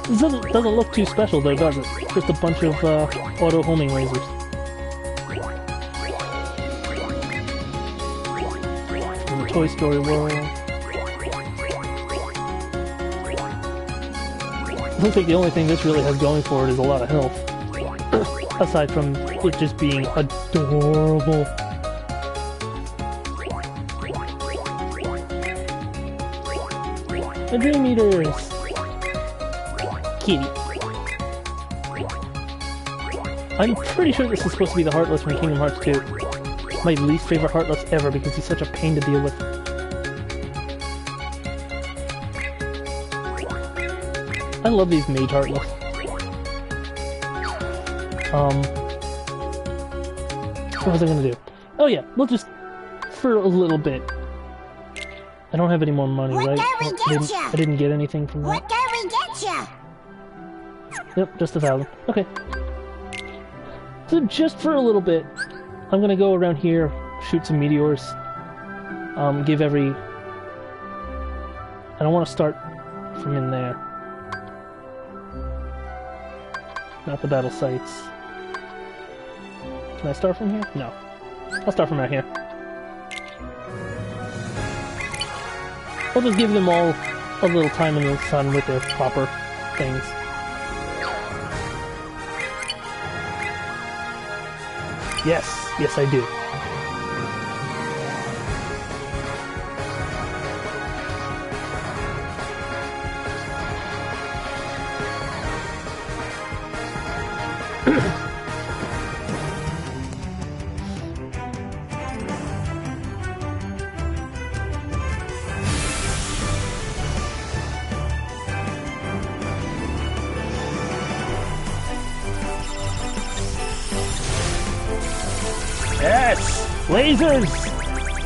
This doesn't look too special though, does it? Just a bunch of auto-homing lasers. From the Toy Story world. Looks like the only thing this really has going for it is a lot of health. Aside from it just being adorable. The Dream Eaters! Kitty. I'm pretty sure this is supposed to be the Heartless from Kingdom Hearts 2. My least favorite Heartless ever because he's such a pain to deal with. I love these Mage Heartless. What was I gonna do? Oh yeah, we'll just... for a little bit. I don't have any more money, right? I didn't get anything from that. What can we get ya? Yep, just 1,000. Okay. So just for a little bit, I'm gonna go around here, shoot some meteors, give every... I don't want to start from in there. Not the battle sites. Can I start from here? No. I'll start from right here. I'll just give them all a little time in the sun with their proper things. Yes! Yes, I do. Yes! Lasers!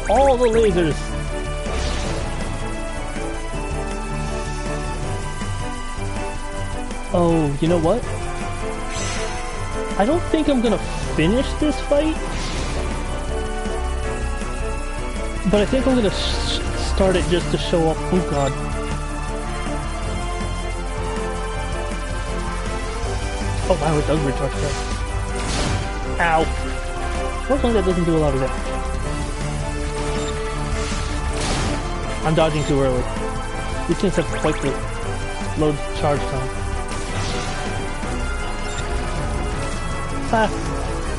All the lasers! Oh, you know what? I don't think I'm gonna finish this fight. But I think I'm gonna start it just to show off. Oh god. Oh wow, it does recharge that. Ow. Fortunately, that doesn't do a lot of damage. I'm dodging too early. These things have quite the low charge time. Ah,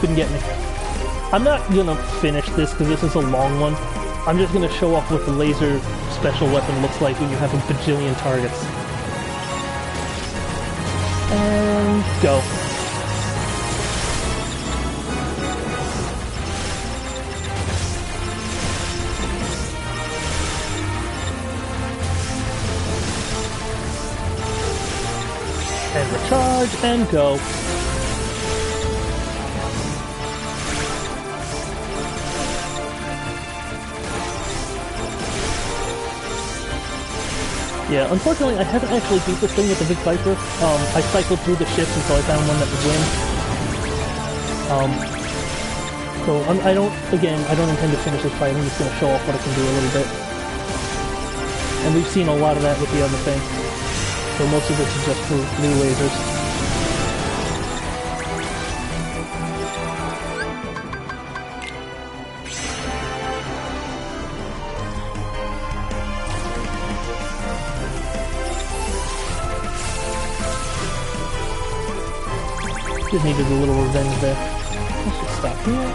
couldn't get me. I'm not gonna finish this because this is a long one. I'm just gonna show off what the laser special weapon looks like when you have a bajillion targets. And go. And recharge, and go. Yeah, unfortunately, I haven't actually beat this thing with the Big Viper. I cycled through the ships until I found one that would win. So I don't intend to finish this fight. I'm just going to show off what I can do a little bit. And we've seen a lot of that with the other thing. So most of this is just for new lasers. Just needed a little revenge there. Let's just stop here.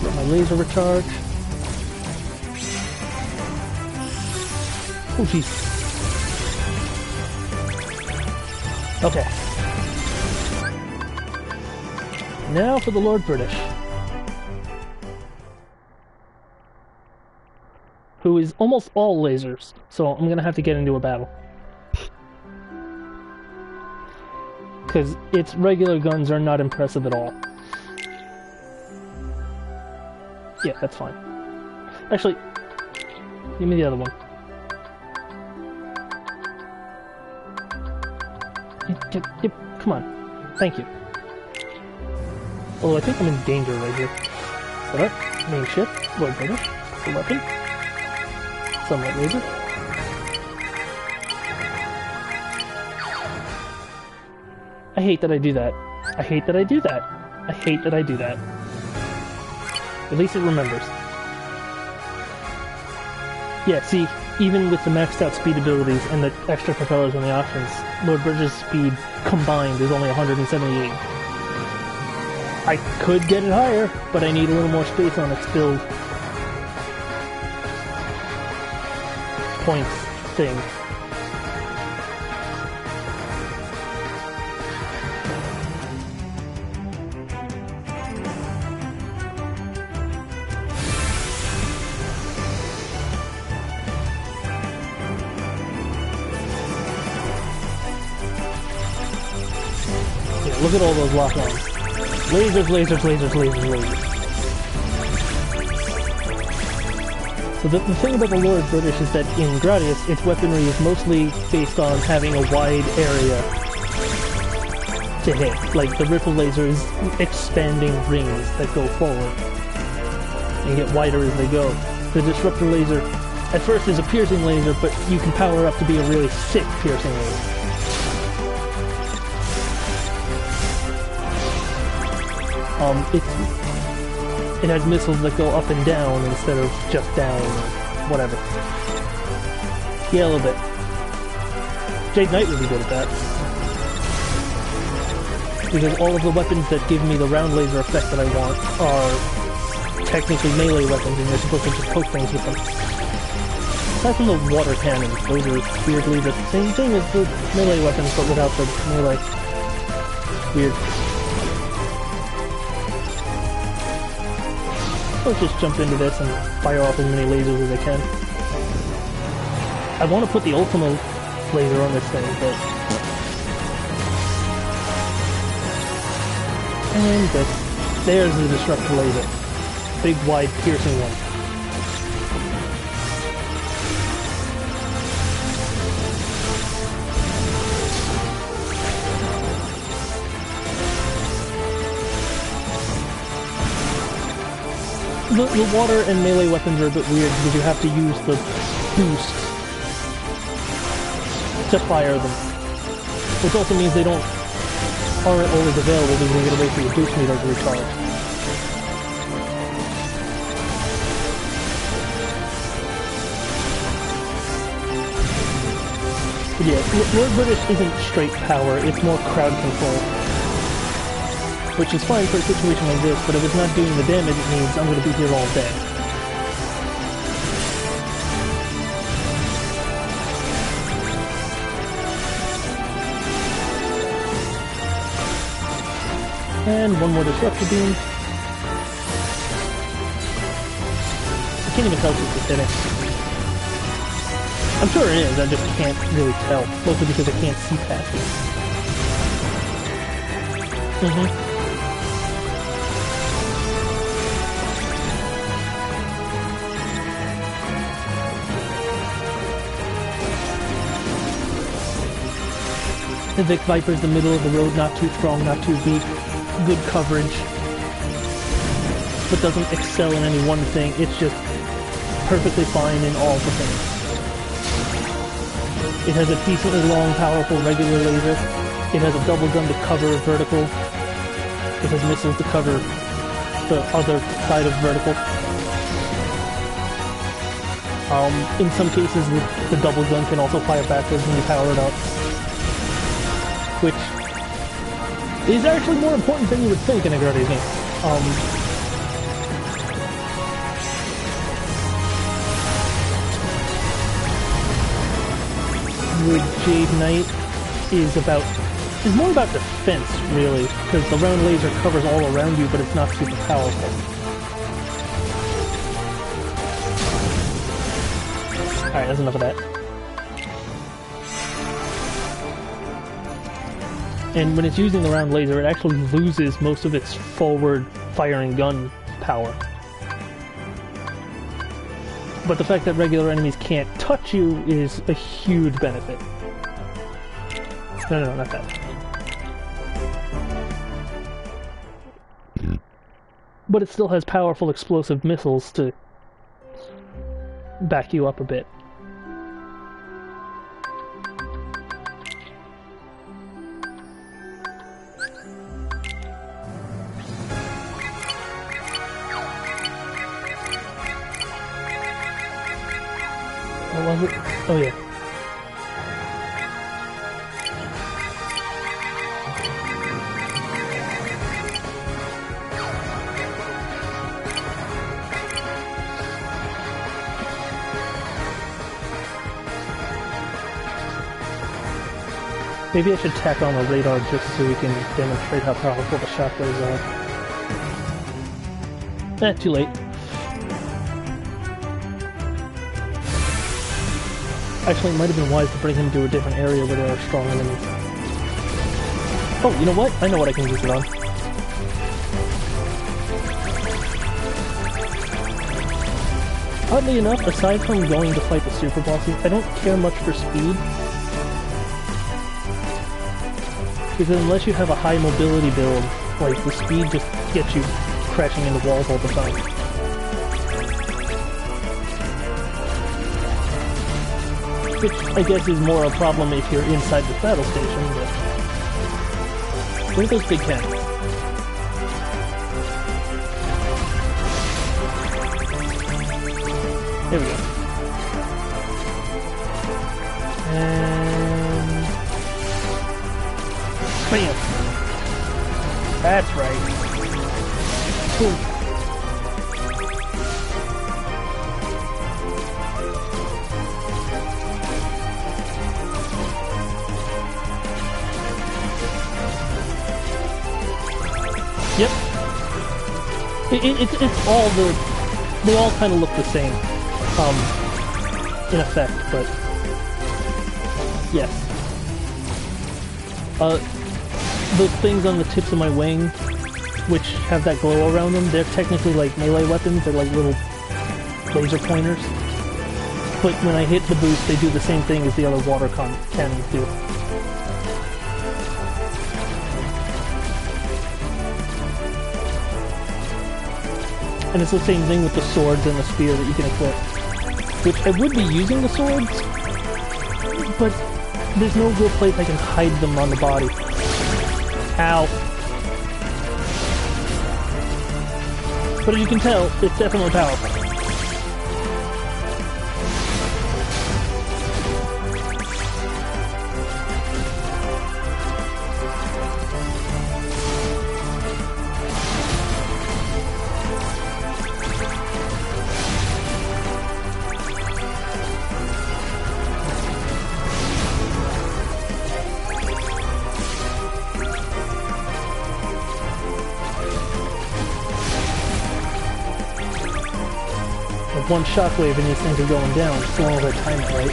Get my laser recharge. Oh jeez. Okay. Now for the Lord British. Who is almost all lasers, so I'm gonna have to get into a battle. Because its regular guns are not impressive at all. Yeah, that's fine. Actually, give me the other one. Yep, come on. Thank you. Although I think I'm in danger right here. Set up, main ship, Lord British, the weapon, sunlight laser. I hate that I do that. I hate that I do that. I hate that I do that. At least it remembers. Yeah, see, even with the maxed out speed abilities and the extra propellers on the options, Lord Bridge's speed combined is only 178. I could get it higher, but I need a little more space on its build points thing. Yeah, look at all those lock-ons. Lasers, lasers, lasers, lasers, lasers. So the thing about the Lord British is that in Gradius, its weaponry is mostly based on having a wide area to hit. Like, the ripple laser is expanding rings that go forward and get wider as they go. The disruptor laser, at first, is a piercing laser, but you can power up to be a really sick piercing laser. It has missiles that go up and down instead of just down or whatever. Yeah, a little bit. Jade Knight would be good at that. Because all of the weapons that give me the round laser effect that I want are technically melee weapons and you're supposed to just poke things with them. Aside from the water cannons, those are weirdly the same thing as the melee weapons but without the melee. Weird. Let's just jump into this and fire off as many lasers as I can. I want to put the Ultima laser on this thing, but... And this. There's the disruptor laser. Big, wide, piercing one. The water and melee weapons are a bit weird because you have to use the boost to fire them. Which also means they aren't always available because you gotta wait for your boost meter to recharge. But yeah, Lord British isn't straight power, it's more crowd control. Which is fine for a situation like this, but if it's not doing the damage it needs, I'm going to be here all day. And one more disruptor beam. I can't even tell if it's hitting. I'm sure it is, I just can't really tell, mostly because I can't see past it. The Vic Viper's the middle of the road, not too strong, not too weak, good coverage, but doesn't excel in any one thing, it's just perfectly fine in all the things. It has a decently long, powerful regular laser, it has a double gun to cover vertical, it has missiles to cover the other side of vertical. In some cases the double gun can also fire backwards when you power it up. Which is actually more important than you would think in a Gradius game. With Jade Knight is about is more about defense, really, because the round laser covers all around you, but it's not super powerful. Alright, that's enough of that. And when it's using the round laser, it actually loses most of its forward firing gun power. But the fact that regular enemies can't touch you is a huge benefit. No, not that. But it still has powerful explosive missiles to back you up a bit. What was it? Oh yeah. Maybe I should tack on a radar just so we can demonstrate how powerful the shockwaves are. Too late. Actually, it might have been wise to bring him to a different area where there are strong enemies. Oh, you know what? I know what I can use it on. Oddly enough, aside from going to fight the super bosses, I don't care much for speed. Because unless you have a high mobility build, like, the speed just gets you crashing into walls all the time. Which, I guess, is more a problem if you're inside the battle station, but... Where are those big cannons? There we go. And... Bam! That's right. Boom. Yep. It's all they all kind of look the same, in effect, but yes. Those things on the tips of my wing, which have that glow around them, they're technically like melee weapons. They're like little laser pointers. But when I hit the boost, they do the same thing as the other water cannons do. And it's the same thing with the swords and the spear that you can equip. Which I would be using the swords, but there's no real place I can hide them on the body. Ow. But as you can tell, it's definitely powerful. One shockwave and these things are going down, as long as I time it right.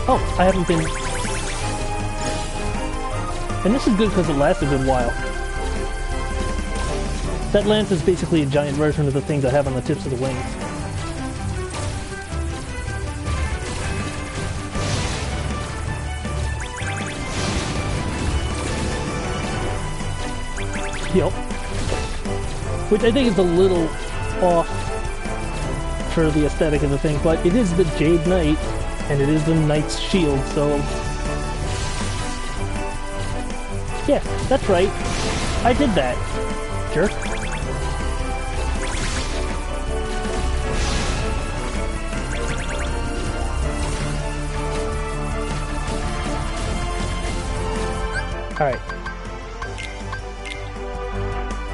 Oh, I haven't been... And this is good because it lasts a good while. That lance is basically a giant version of the things I have on the tips of the wings. Yep. Which I think is a little off for the aesthetic of the thing, but it is the Jade Knight, and it is the Knight's shield, so... Yeah, that's right. I did that. Jerk. Alright.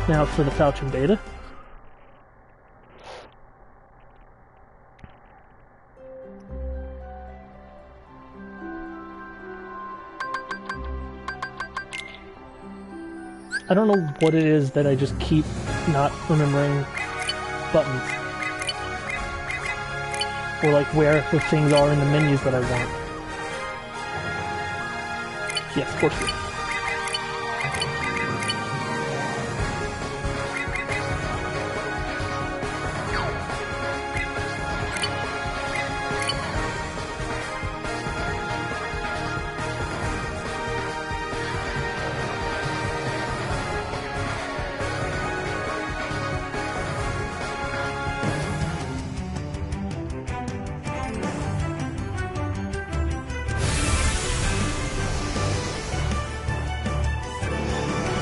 Now for the Falchion Beta. I don't know what it is that I just keep not remembering buttons. Or like where the things are in the menus that I want. Yes, of course.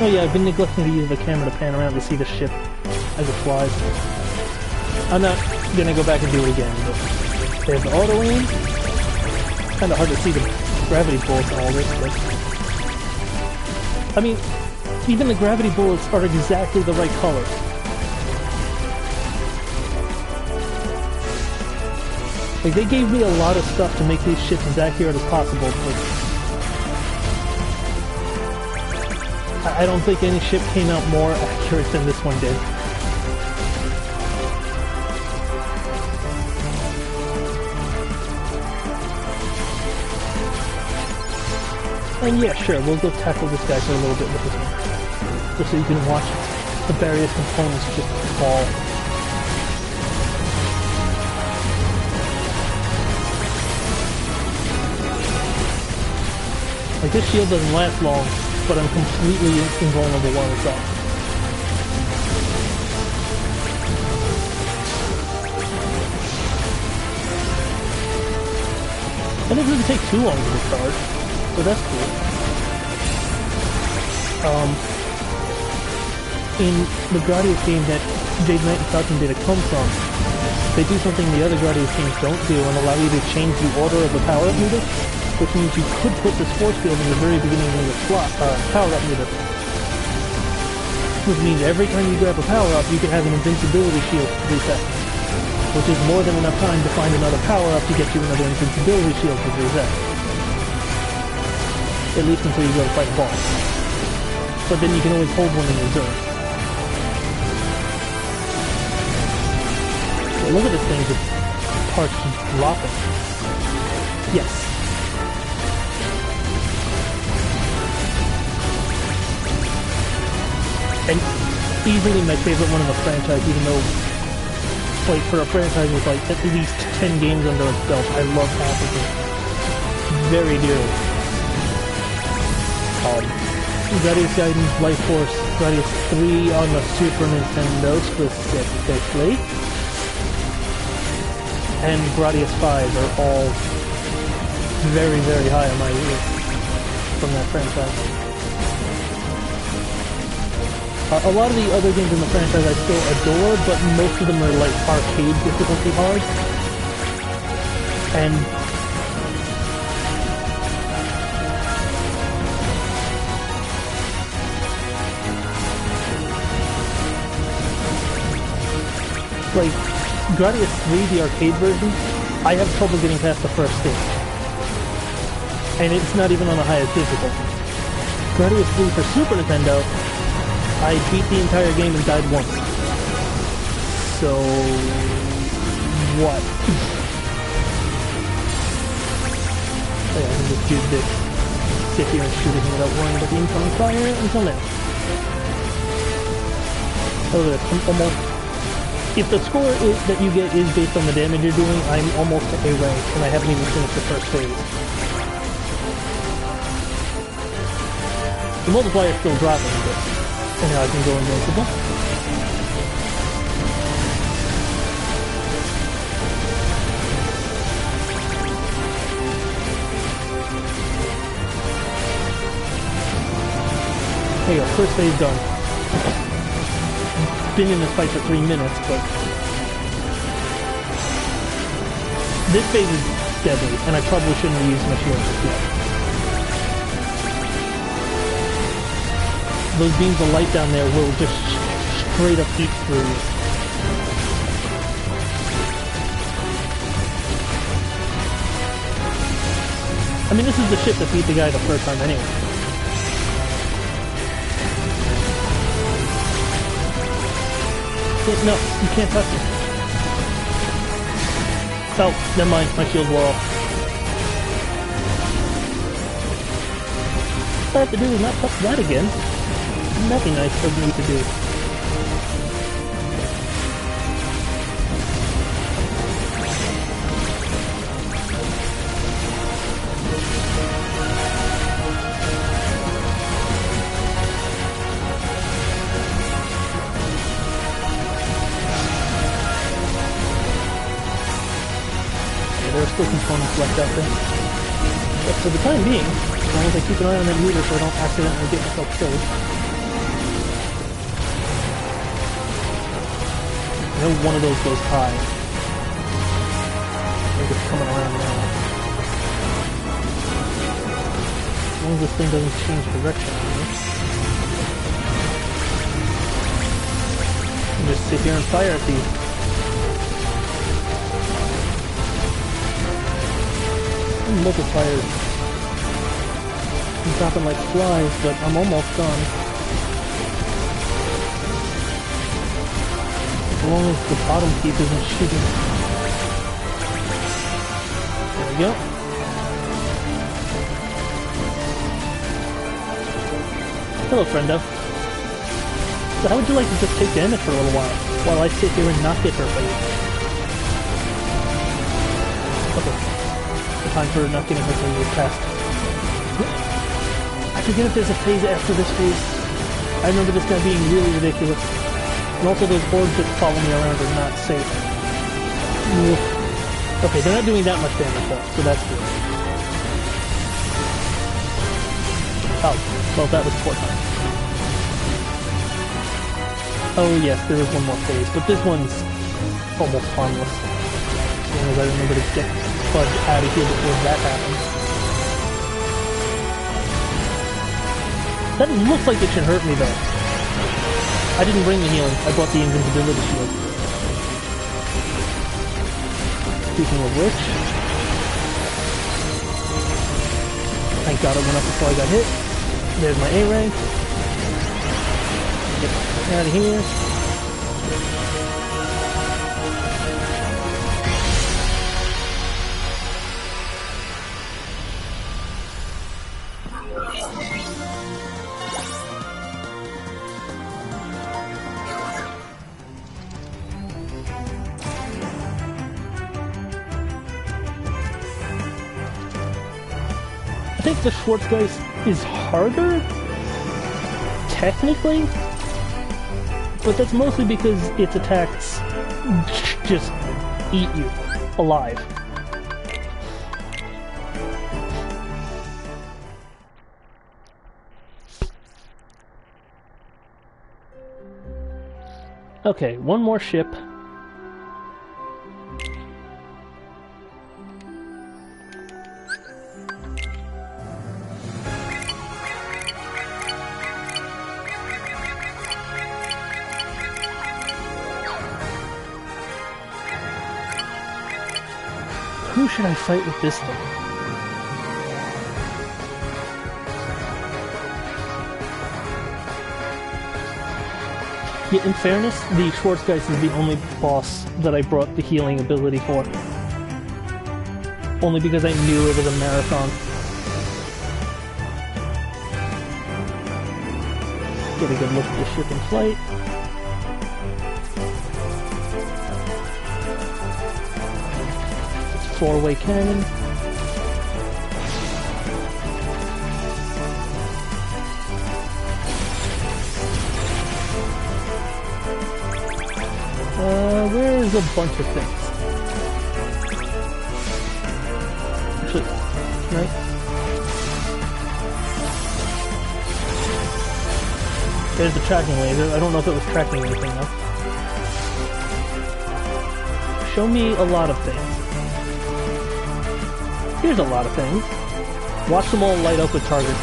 Oh yeah, I've been neglecting to use the camera to pan around to see the ship as it flies. I'm not gonna go back and do it again, but there's the auto aim. Kinda hard to see the gravity bullets and all this, but... I mean, even the gravity bullets are exactly the right color. Like, they gave me a lot of stuff to make these ships as accurate as possible, but... I don't think any ship came out more accurate than this one did. And yeah, sure, we'll go tackle this guy for a little bit with this one. Just so you can watch the various components just fall. Like, this shield doesn't last long, but I'm completely invulnerable while it's up. And it doesn't take too long to recharge, so that's cool. In the Gradius game that Jade Knight and Falcon Data come from, they do something the other Gradius games don't do and allow you to change the order of the power-up meter, which means you could put this force field in the very beginning of the power-up meter. Which means every time you grab a power-up, you can have an invincibility shield for 3 seconds. Which is more than enough time to find another power-up to get you another invincibility shield for 3 seconds. At least until you go to fight a boss. But then you can always hold one in reserve. Yeah, look at this thing, just parts just dropping. Yes. And easily my favorite one in the franchise, even though, like, for a franchise with, like, at least 10 games under its belt, I love half of it. Very dearly. Gradius Gaiden, Life Force, Gradius 3 on the Super Nintendo specifically, and Gradius 5 are all very, very high on my list from that franchise. A lot of the other games in the franchise I still adore, but most of them are like arcade difficulty hard. And like Gradius 3, the arcade version, I have trouble getting past the first stage. And it's not even on the highest difficulty. Gradius 3 for Super Nintendo, I beat the entire game and died once. So... what? So yeah, I can just do this. Sit here and shoot it without worrying about the incoming fire until now. Oh, I'm almost... If the score that you get is based on the damage you're doing, I'm almost at A rank, and I haven't even finished the first phase. The multiplier is still dropping, but... and now I can go invincible. There you go, first phase done. Been in this fight for 3 minutes, but... this phase is deadly, and I probably shouldn't have used my shield just yet. Those beams of light down there will just straight up eat through you. I mean, this is the ship that beat the guy the first time anyway. No, you can't touch it. Oh, never mind. My shield wore off. All I have to do is not touch that again. That'd be nice of me to do. There are still components left out there. But for the time being, as long as I keep an eye on that meter so I don't accidentally get myself killed. I know one of those goes high. I think it's coming around now. As long as this thing doesn't change direction on me. I can just sit here and fire at these. Multipliers. I'm dropping like flies, but I'm almost done. As long as the bottom piece isn't shooting. There we go. Hello, friendo. So how would you like to just take damage for a little while I sit here and not get hurt by you? Okay. Time for not getting hurt when you're past. I forget if there's a phase after this phase. I remember this guy being really ridiculous. And also those orbs that follow me around are not safe. Okay, they're not doing that much damage though, so that's good. Oh, well that was 4 times. Oh yes, there is one more phase, but this one's almost harmless. As long as I remember to get Fudge out of here before that happens. That looks like it should hurt me though. I didn't bring the healing, I brought the invincibility shield. Speaking of which... Thank God it went up before I got hit. There's my A rank. Get out of here. I think the Schwarzgeist is harder, technically, but that's mostly because its attacks just eat you alive. Okay, one more ship. Who should I fight with this thing? Yeah, in fairness, the Schwarzgeist is the only boss that I brought the healing ability for. Only because I knew it was a marathon. Get a good look at the ship in flight. Four-way cannon. Where's a bunch of things? Actually, right? There's the tracking laser. I don't know if it was tracking anything though. Show me a lot of things. Here's a lot of things. Watch them all light up with targets.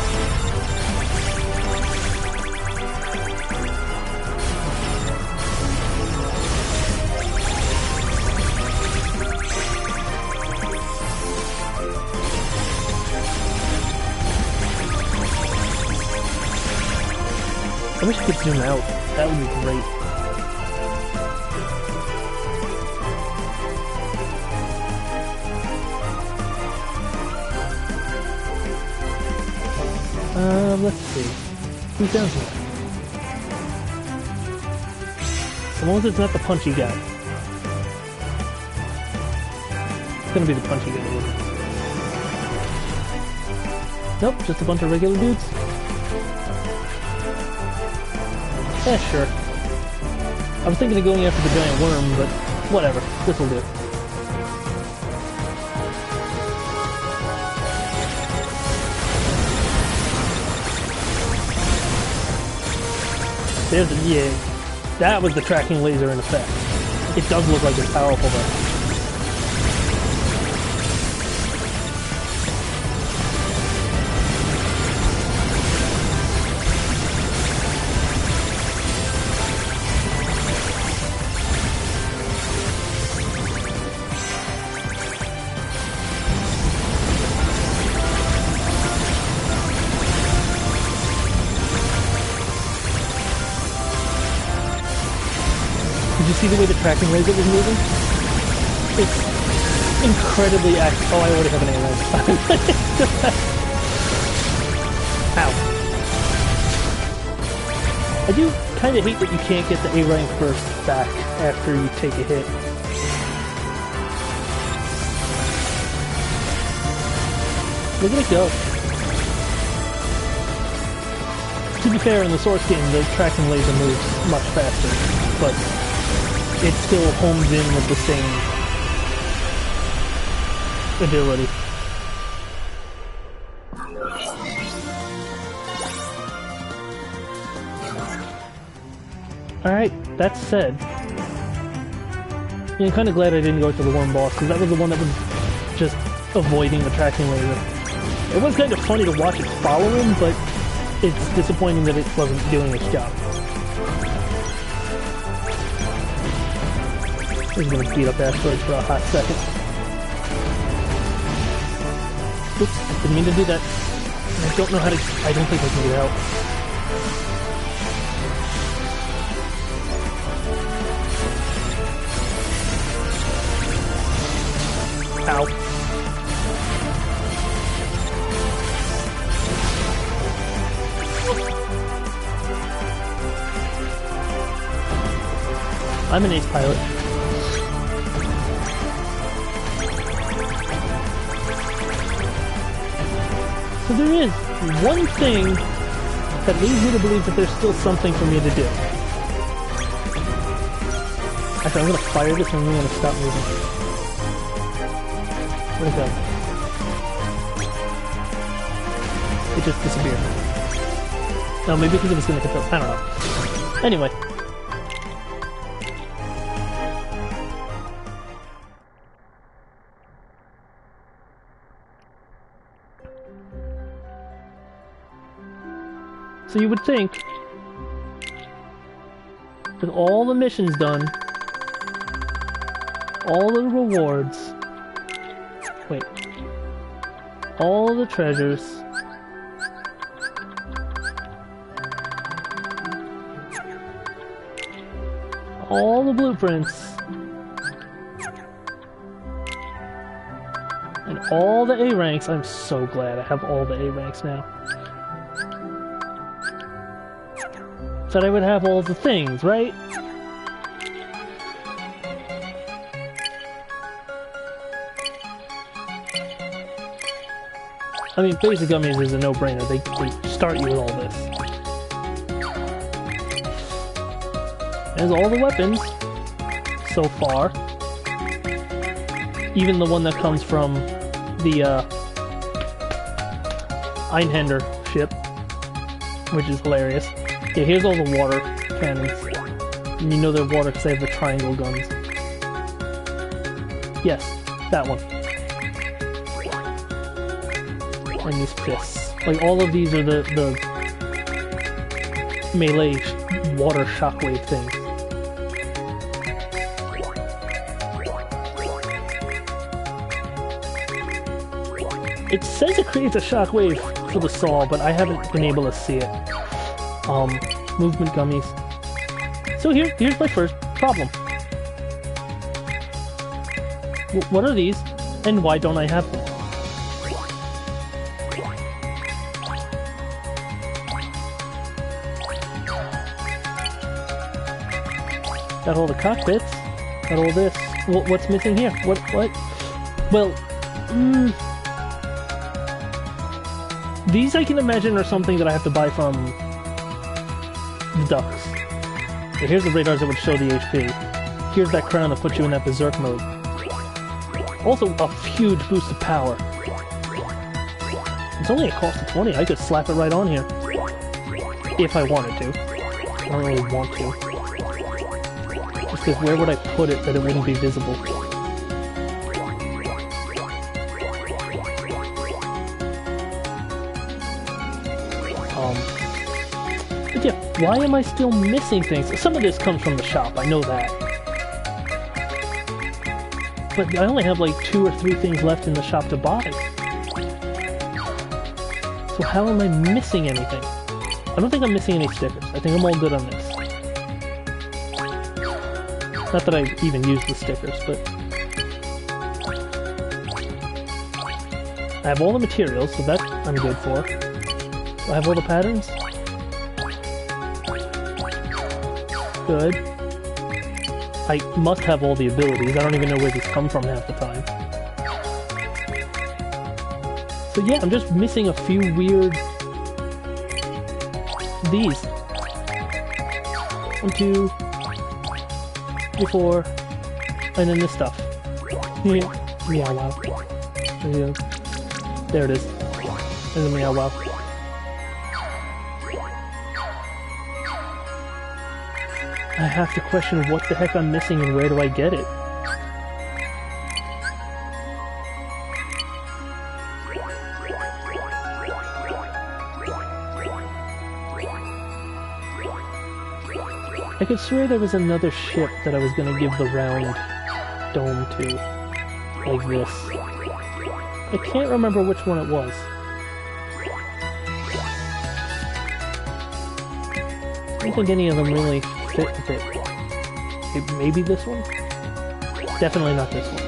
I wish I could zoom out. That would be great. Let's see. Who's down here? As long as it's not the punchy guy. It's gonna be the punchy guy, isn't it? Nope, just a bunch of regular dudes. Yeah, sure. I was thinking of going after the giant worm, but whatever. This'll do. There's yeah, that was the tracking laser in effect. It does look like it's powerful though. Did you see the way the tracking laser was moving? It's incredibly accurate. Oh, I already have an A rank. Ow. I do kind of hate that you can't get the A rank burst back after you take a hit. Look at it go. To be fair, in the source game, the tracking laser moves much faster, but it still homes in with the same ability. Alright, that said, I'm kind of glad I didn't go to the worm boss, because that was the one that was just avoiding the tracking laser. It was kind of funny to watch it follow him, but it's disappointing that it wasn't doing its job. He's gonna beat up asteroids for a hot second. Oops, didn't mean to do that. I don't know how to... I don't think I can get out. Ow. I'm an ace pilot. So there is one thing that leads me to believe that there's still something for me to do. Actually, I'm gonna fire this and I'm gonna stop moving. Where'd it go? It just disappeared. No, maybe because it was gonna control. I don't know. Anyway. So you would think, with all the missions done, all the rewards, wait, all the treasures, all the blueprints, and all the A ranks. I'm so glad I have all the A ranks now. Said I would have all the things, right? I mean, basic gummies is a no-brainer. They start you with all this. There's all the weapons so far. Even the one that comes from the Einhander ship, which is hilarious. Yeah, here's all the water cannons. And you know they're water because they have the triangle guns. Yes, that one. And these fists. Like, all of these are the melee water shockwave things. It says it creates a shockwave for the saw, but I haven't been able to see it. Movement gummies. So here's my first problem. What are these, and why don't I have them? Got all the cockpits. Got all this. What's missing here? What? Well, these I can imagine are something that I have to buy from the ducks. So here's the radars that would show the HP. Here's that crown that puts you in that berserk mode. Also, a huge boost of power. It's only a cost of 20. I could slap it right on here. If I wanted to. I don't really want to. Just because where would I put it that it wouldn't be visible? But yeah, why am I still missing things? Some of this comes from the shop, I know that. But I only have like 2 or 3 things left in the shop to buy. So how am I missing anything? I don't think I'm missing any stickers. I think I'm all good on this. Not that I even use the stickers, but... I have all the materials, so that I'm good for. I have all the patterns? Good. I must have all the abilities. I don't even know where these come from half the time. So yeah, I'm just missing a few weird... These. 1, 2, 3, 4, and then this stuff. Yeah, meow wow. There it is. There's a meow wow. I have to question what the heck I'm missing and where do I get it. I could swear there was another ship that I was going to give the round dome to, like this. I can't remember which one it was. I don't think any of them really fit with it. Maybe this one? Definitely not this one.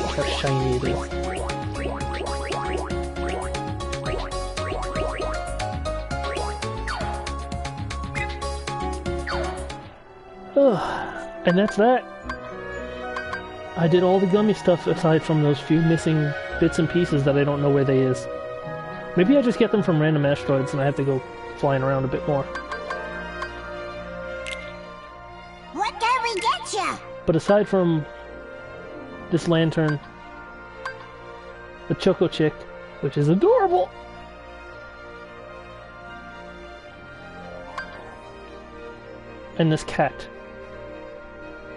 Look how shiny it is. And that's that. I did all the gummy stuff aside from those few missing bits and pieces that I don't know where they is. Maybe I just get them from random asteroids and I have to go flying around a bit more. What can we get you? But aside from this lantern, the Choco Chick, which is adorable, and this cat.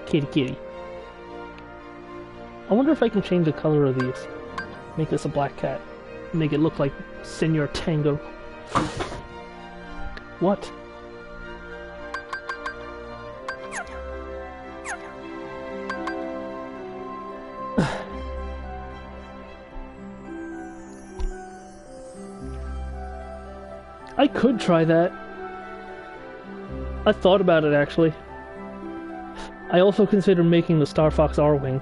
Kitty kitty. I wonder if I can change the color of these. Make this a black cat. Make it look like Senor Tango. What? I could try that. I thought about it actually. I also considered making the Star Fox R-Wing.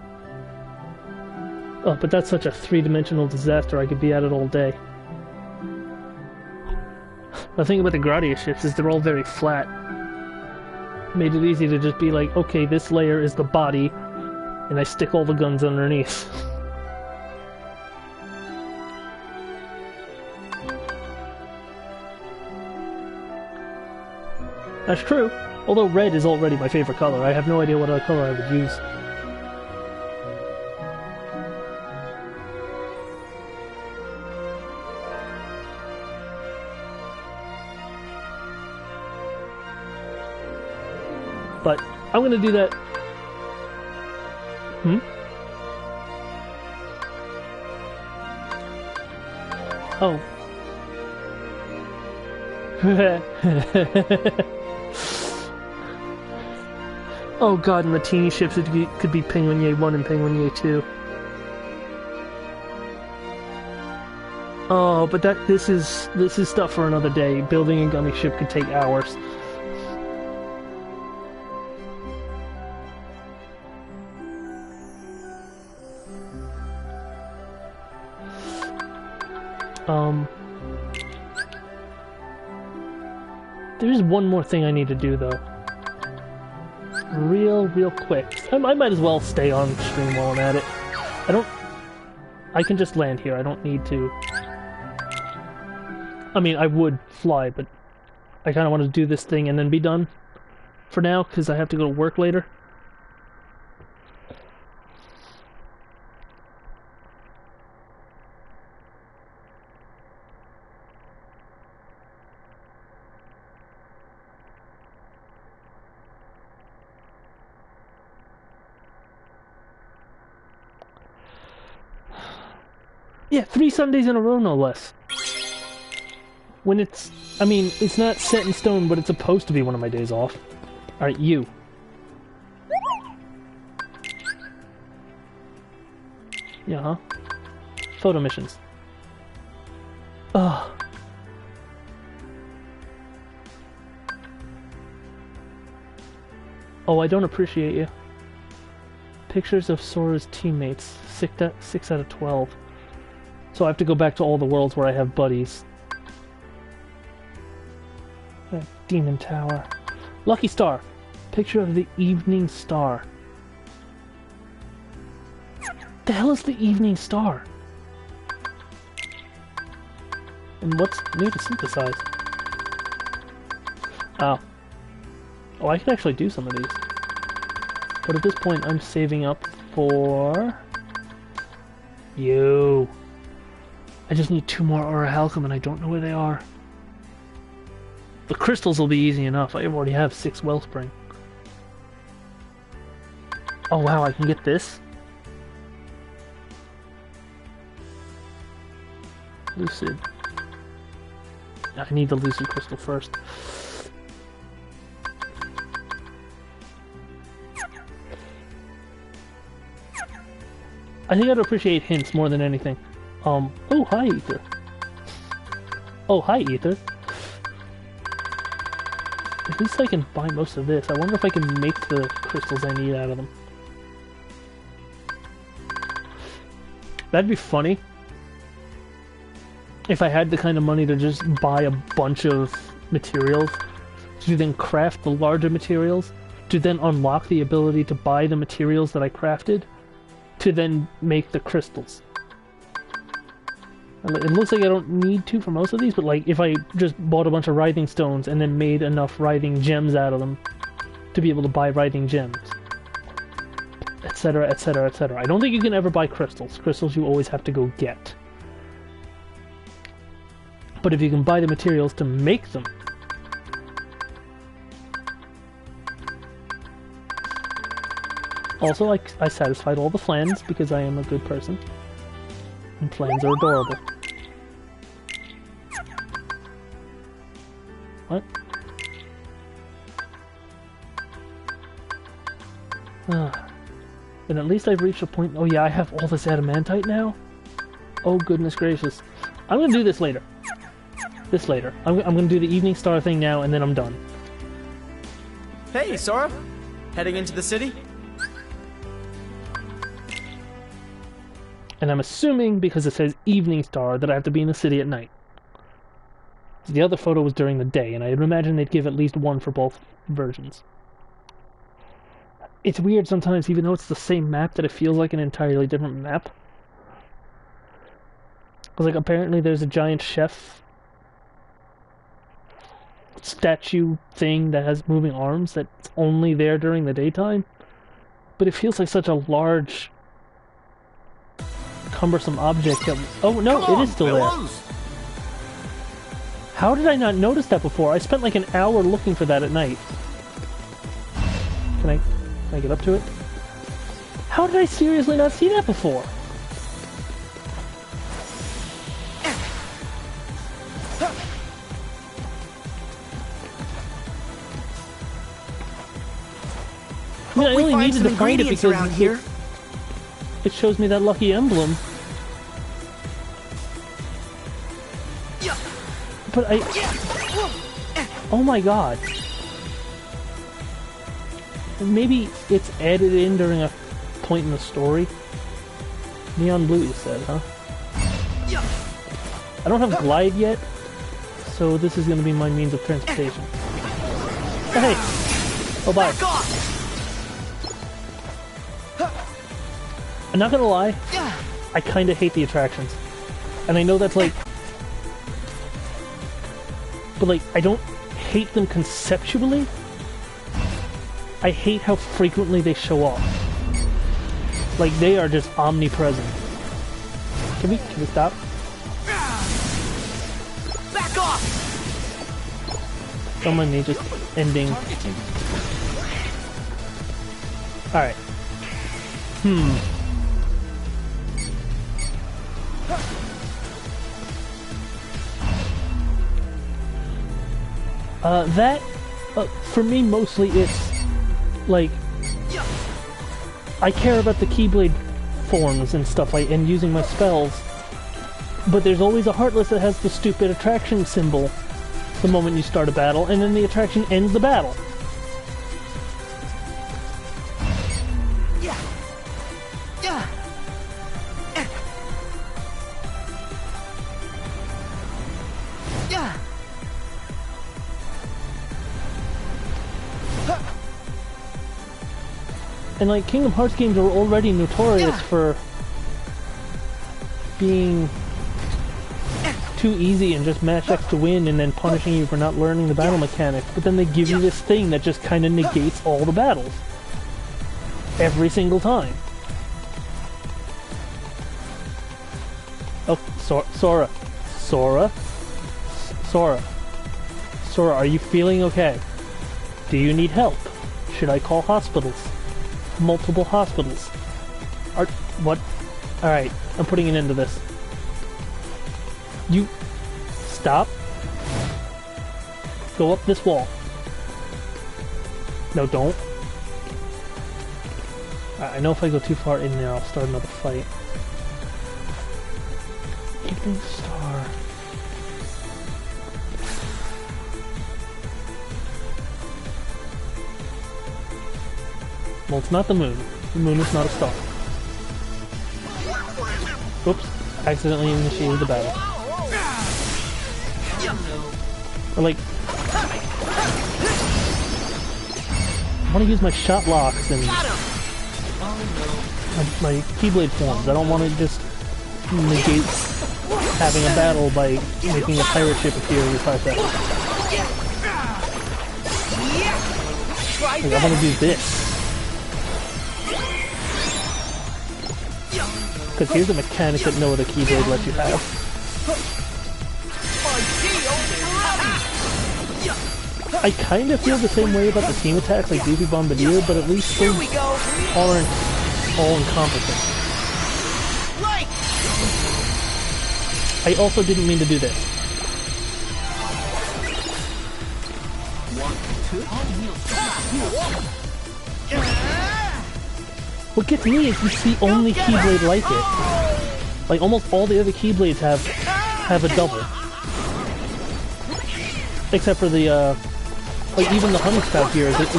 Oh, but that's such a three-dimensional disaster, I could be at it all day. The thing about the Gradius ships is they're all very flat. Made it easy to just be like, okay, this layer is the body, and I stick all the guns underneath. That's true. Although red is already my favorite color, I have no idea what other color I would use. But I'm gonna do that. Oh. Oh god, and the teeny ships could be Penguinier 1 and Penguinier 2. Oh, but this is stuff for another day. Building a gummy ship could take hours. There's one more thing I need to do, though. Real quick. I might as well stay on stream while I'm at it. I can just land here. I don't need to... I mean, I would fly, but I kind of want to do this thing and then be done for now, because I have to go to work later. Yeah, 3 Sundays in a row, no less. When it's... I mean, it's not set in stone, but it's supposed to be one of my days off. Alright, you. Yeah, huh? Photo missions. Ugh. Oh, I don't appreciate you. Pictures of Sora's teammates. 6 out of 12. So I have to go back to all the worlds where I have buddies. Demon Tower. Lucky Star. Picture of the Evening Star. The hell is the Evening Star? And what's new to synthesize? Oh. Oh, I can actually do some of these. But at this point, I'm saving up for... you. I just need 2 more Orichalcum and I don't know where they are. The crystals will be easy enough. I already have 6 Wellspring. Oh wow, I can get this? Lucid. I need the Lucid Crystal first. I think I'd appreciate hints more than anything. Oh, hi, Ether. Oh, hi, Ether. At least I can buy most of this. I wonder if I can make the crystals I need out of them. That'd be funny. If I had the kind of money to just buy a bunch of materials, to then craft the larger materials, to then unlock the ability to buy the materials that I crafted, to then make the crystals. It looks like I don't need to for most of these, but like if I just bought a bunch of writhing stones and then made enough writhing gems out of them to be able to buy writhing gems, etc, etc, etc. I don't think you can ever buy crystals. Crystals you always have to go get. But if you can buy the materials to make them, also, I satisfied all the flans because I am a good person. And flans are adorable. What? Then at least I've reached a point... Oh yeah, I have all this adamantite now? Oh goodness gracious. I'm gonna do this later. I'm gonna do the Evening Star thing now, and then I'm done. Hey, Sora! Heading into the city? And I'm assuming, because it says Evening Star, that I have to be in the city at night. The other photo was during the day, and I'd imagine they'd give at least one for both versions. It's weird sometimes, even though it's the same map, that it feels like an entirely different map. Because, like, apparently there's a giant chef statue thing that has moving arms that's only there during the daytime. But it feels like such a large... cumbersome object that... Oh, no, it is still there. How did I not notice that before? I spent like an hour looking for that at night. Can I get up to it? How did I seriously not see that before? I mean, I only needed to find it because it shows me that lucky emblem. But oh my god. Maybe it's added in during a point in the story? Neon blue, you said, huh? I don't have glide yet, so this is going to be my means of transportation. Hey! Oh, bye. I'm not gonna lie, I kinda hate the attractions. And I know that's like... But like, I don't hate them conceptually. I hate how frequently they show up. Like, they are just omnipresent. Can we stop? Back off! Don't mind me just ending. Alright. For me, mostly it's, like, I care about the Keyblade forms and stuff, like, and using my spells, but there's always a Heartless that has the stupid attraction symbol the moment you start a battle, and then the attraction ends the battle. And like, Kingdom Hearts games are already notorious for being too easy and just mash X to win and then punishing you for not learning the battle mechanics, but then they give you this thing that just kind of negates all the battles. Every single time. Oh, Sora. Sora, are you feeling okay? Do you need help? Should I call hospitals? Multiple hospitals. What? Alright, I'm putting an end to this. You... Stop. Go up this wall. No, don't. I know if I go too far in there, I'll start another fight. Evening Star. Well, it's not the moon. The moon is not a star. Oops. Accidentally initiated the battle. Or like... I want to use my shot locks and... my Keyblade forms. I don't want to just negate having a battle by making a pirate ship appear every 5 seconds. Like, I want to do this. Because here's a mechanic that no other Keyblade lets you have. I kind of feel the same way about the team attacks like Goofy Bombardier, but at least they aren't all-encompassing. I also didn't mean to do this. What gets me is it's the only Keyblade like it. Like, almost all the other Keyblades have a double. Except for the, like, even the Honey Spout here is just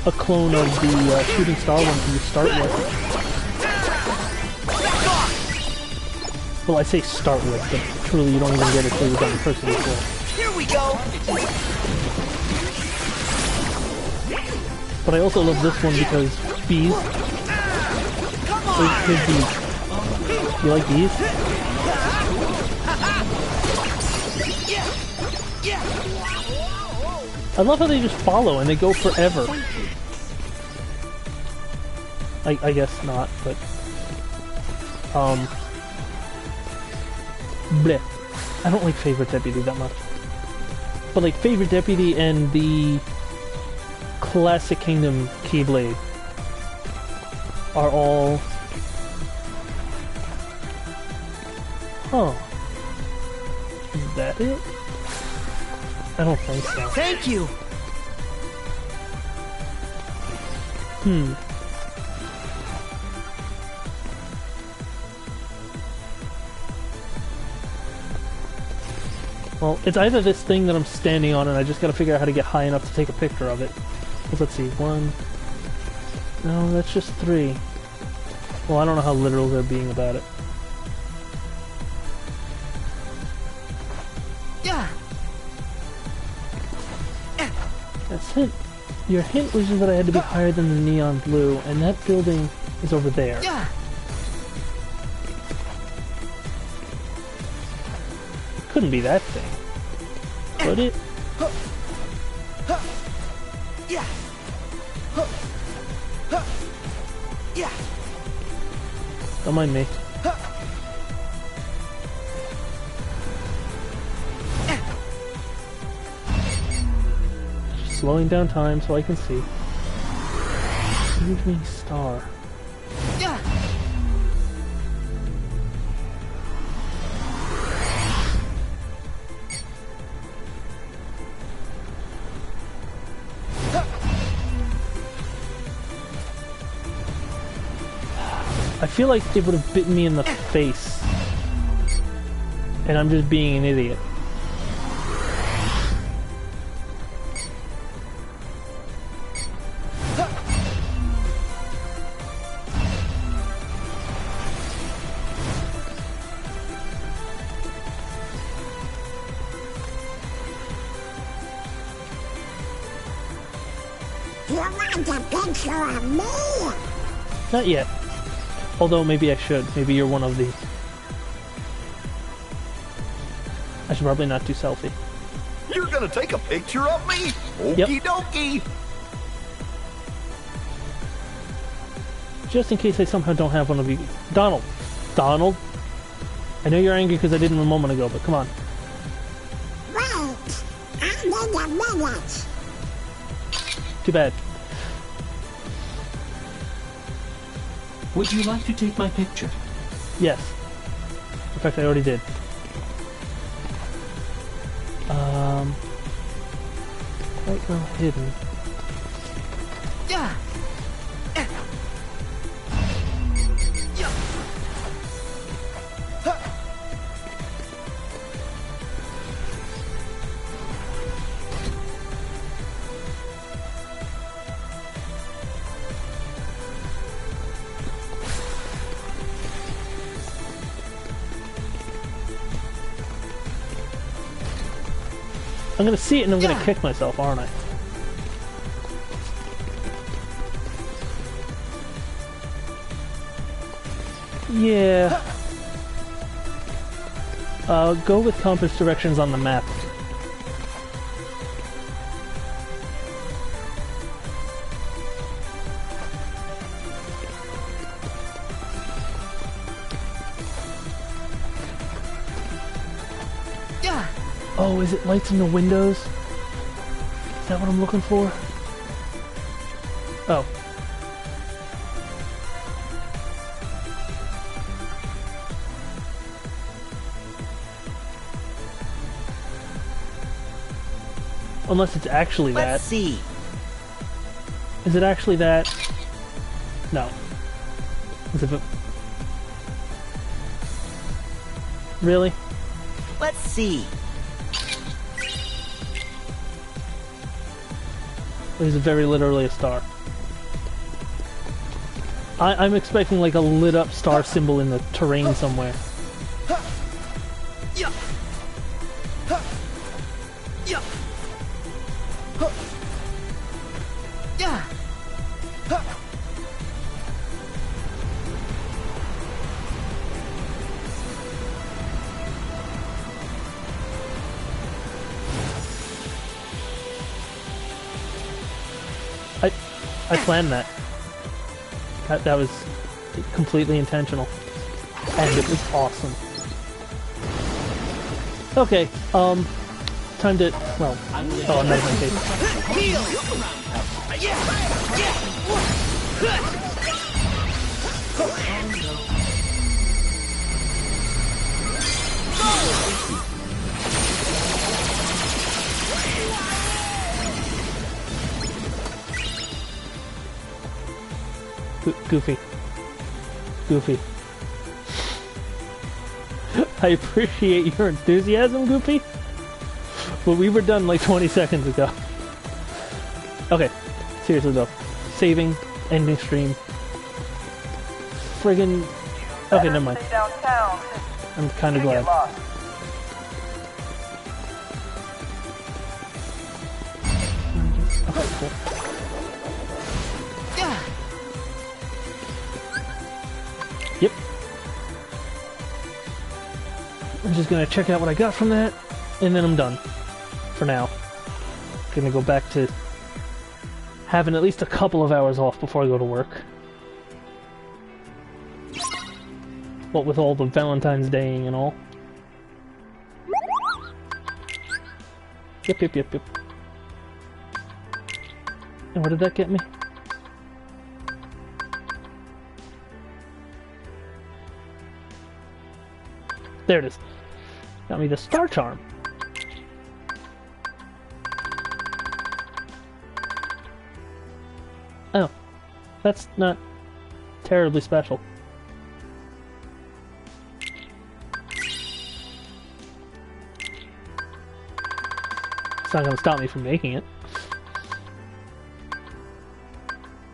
a clone of the Shooting Star ones you start with. Well, I say start with, but truly you don't even get it till you've done Person before. Here we go! But I also love this one because bees. Here's bees. You like bees? I love how they just follow and they go forever. I guess not, but... bleh. I don't like Favorite Deputy that much. But like Favorite Deputy and the Classic Kingdom Keyblade are all... Huh. Is that it? I don't think so. Thank you! Well, it's either this thing that I'm standing on and I just gotta figure out how to get high enough to take a picture of it. Let's see, 1... No, that's just 3. Well, I don't know how literal they're being about it. That's it. Your hint was just that I had to be higher than the neon blue, and that building is over there. It couldn't be that thing. Could it? Don't mind me. Just slowing down time so I can see. Evening star. I feel like it would have bitten me in the face. And I'm just being an idiot. You want a picture of me? Not yet. Although maybe I should. Maybe you're one of the... I should probably not do selfie. You're gonna take a picture of me? Okie dokie. Just in case I somehow don't have one of you. Donald! Donald! I know you're angry because I didn't a moment ago, but come on. Wait, I need a minute. Too bad. Would you like to take my picture? Yes. In fact, I already did. Quite well hidden. I'm gonna see it and I'm gonna kick myself, aren't I? Yeah. Go with compass directions on the map. Oh, is it lights in the windows? Is that what I'm looking for? Oh. Unless it's actually that. Let's see. Is it actually that? No. As if it... Really? Let's see. There's very literally a star. I'm expecting like a lit up star symbol in the terrain somewhere. I planned that. That was completely intentional. And it was awesome. Okay, time to, well, oh, I'm not even case. Goofy. Goofy. I appreciate your enthusiasm, Goofy. But we were done like 20 seconds ago. Okay, seriously though. Saving, ending stream. Friggin... Okay, never mind. I'm kinda glad. Cool. Yep. I'm just gonna check out what I got from that, and then I'm done. For now. Gonna go back to having at least a couple of hours off before I go to work. What with all the Valentine's Daying and all. Yep. And what did that get me? There it is. Got me the Star Charm. Oh. That's not terribly special. It's not gonna stop me from making it.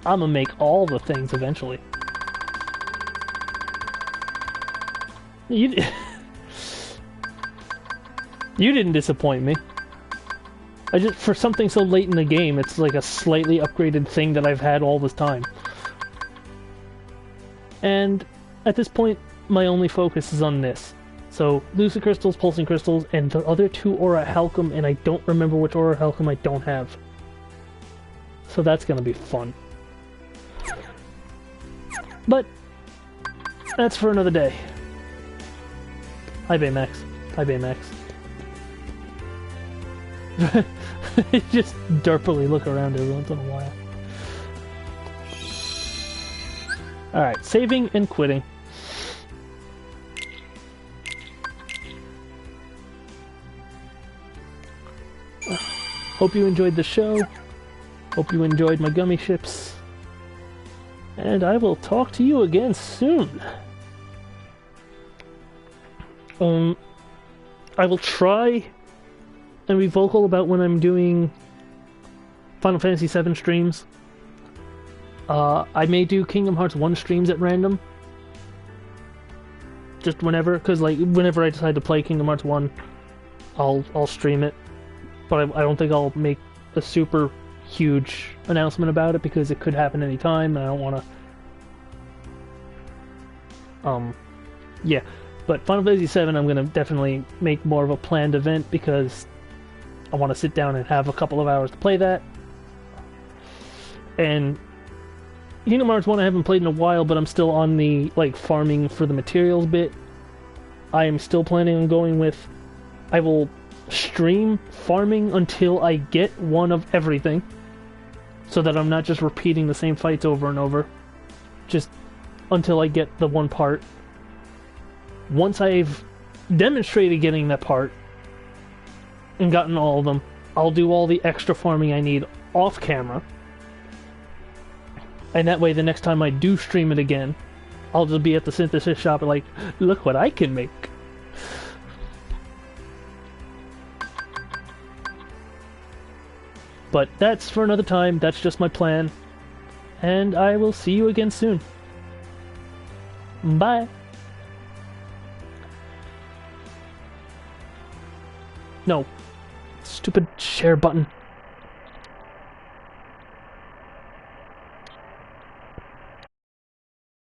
I'm gonna make all the things eventually. You didn't disappoint me. I just, for something so late in the game, it's like a slightly upgraded thing that I've had all this time. And at this point, my only focus is on this. So, Lucid Crystals, Pulsing Crystals, and the other two Aura Halcum, and I don't remember which Aura Halcum I don't have. So that's gonna be fun. But, that's for another day. Hi Baymax. Hi Baymax. Just derpily look around every once in a while. Alright, saving and quitting. Hope you enjoyed the show. Hope you enjoyed my gummy ships. And I will talk to you again soon. I will try and be vocal about when I'm doing Final Fantasy VII streams. I may do Kingdom Hearts 1 streams at random. Just whenever, because like whenever I decide to play Kingdom Hearts 1, I'll stream it. But I don't think I'll make a super huge announcement about it because it could happen anytime and I don't want to... yeah. But Final Fantasy VII I'm going to definitely make more of a planned event because I want to sit down and have a couple of hours to play that. And Kingdom Hearts 1 I haven't played in a while, but I'm still on the like farming for the materials bit. I am still planning on going with... I will stream farming until I get one of everything. So that I'm not just repeating the same fights over and over. Just until I get the one part. Once I've demonstrated getting that part and gotten all of them, I'll do all the extra farming I need off camera. And that way the next time I do stream it again, I'll just be at the synthesis shop and like, look what I can make. But that's for another time, that's just my plan. And I will see you again soon. Bye! No. Stupid share button.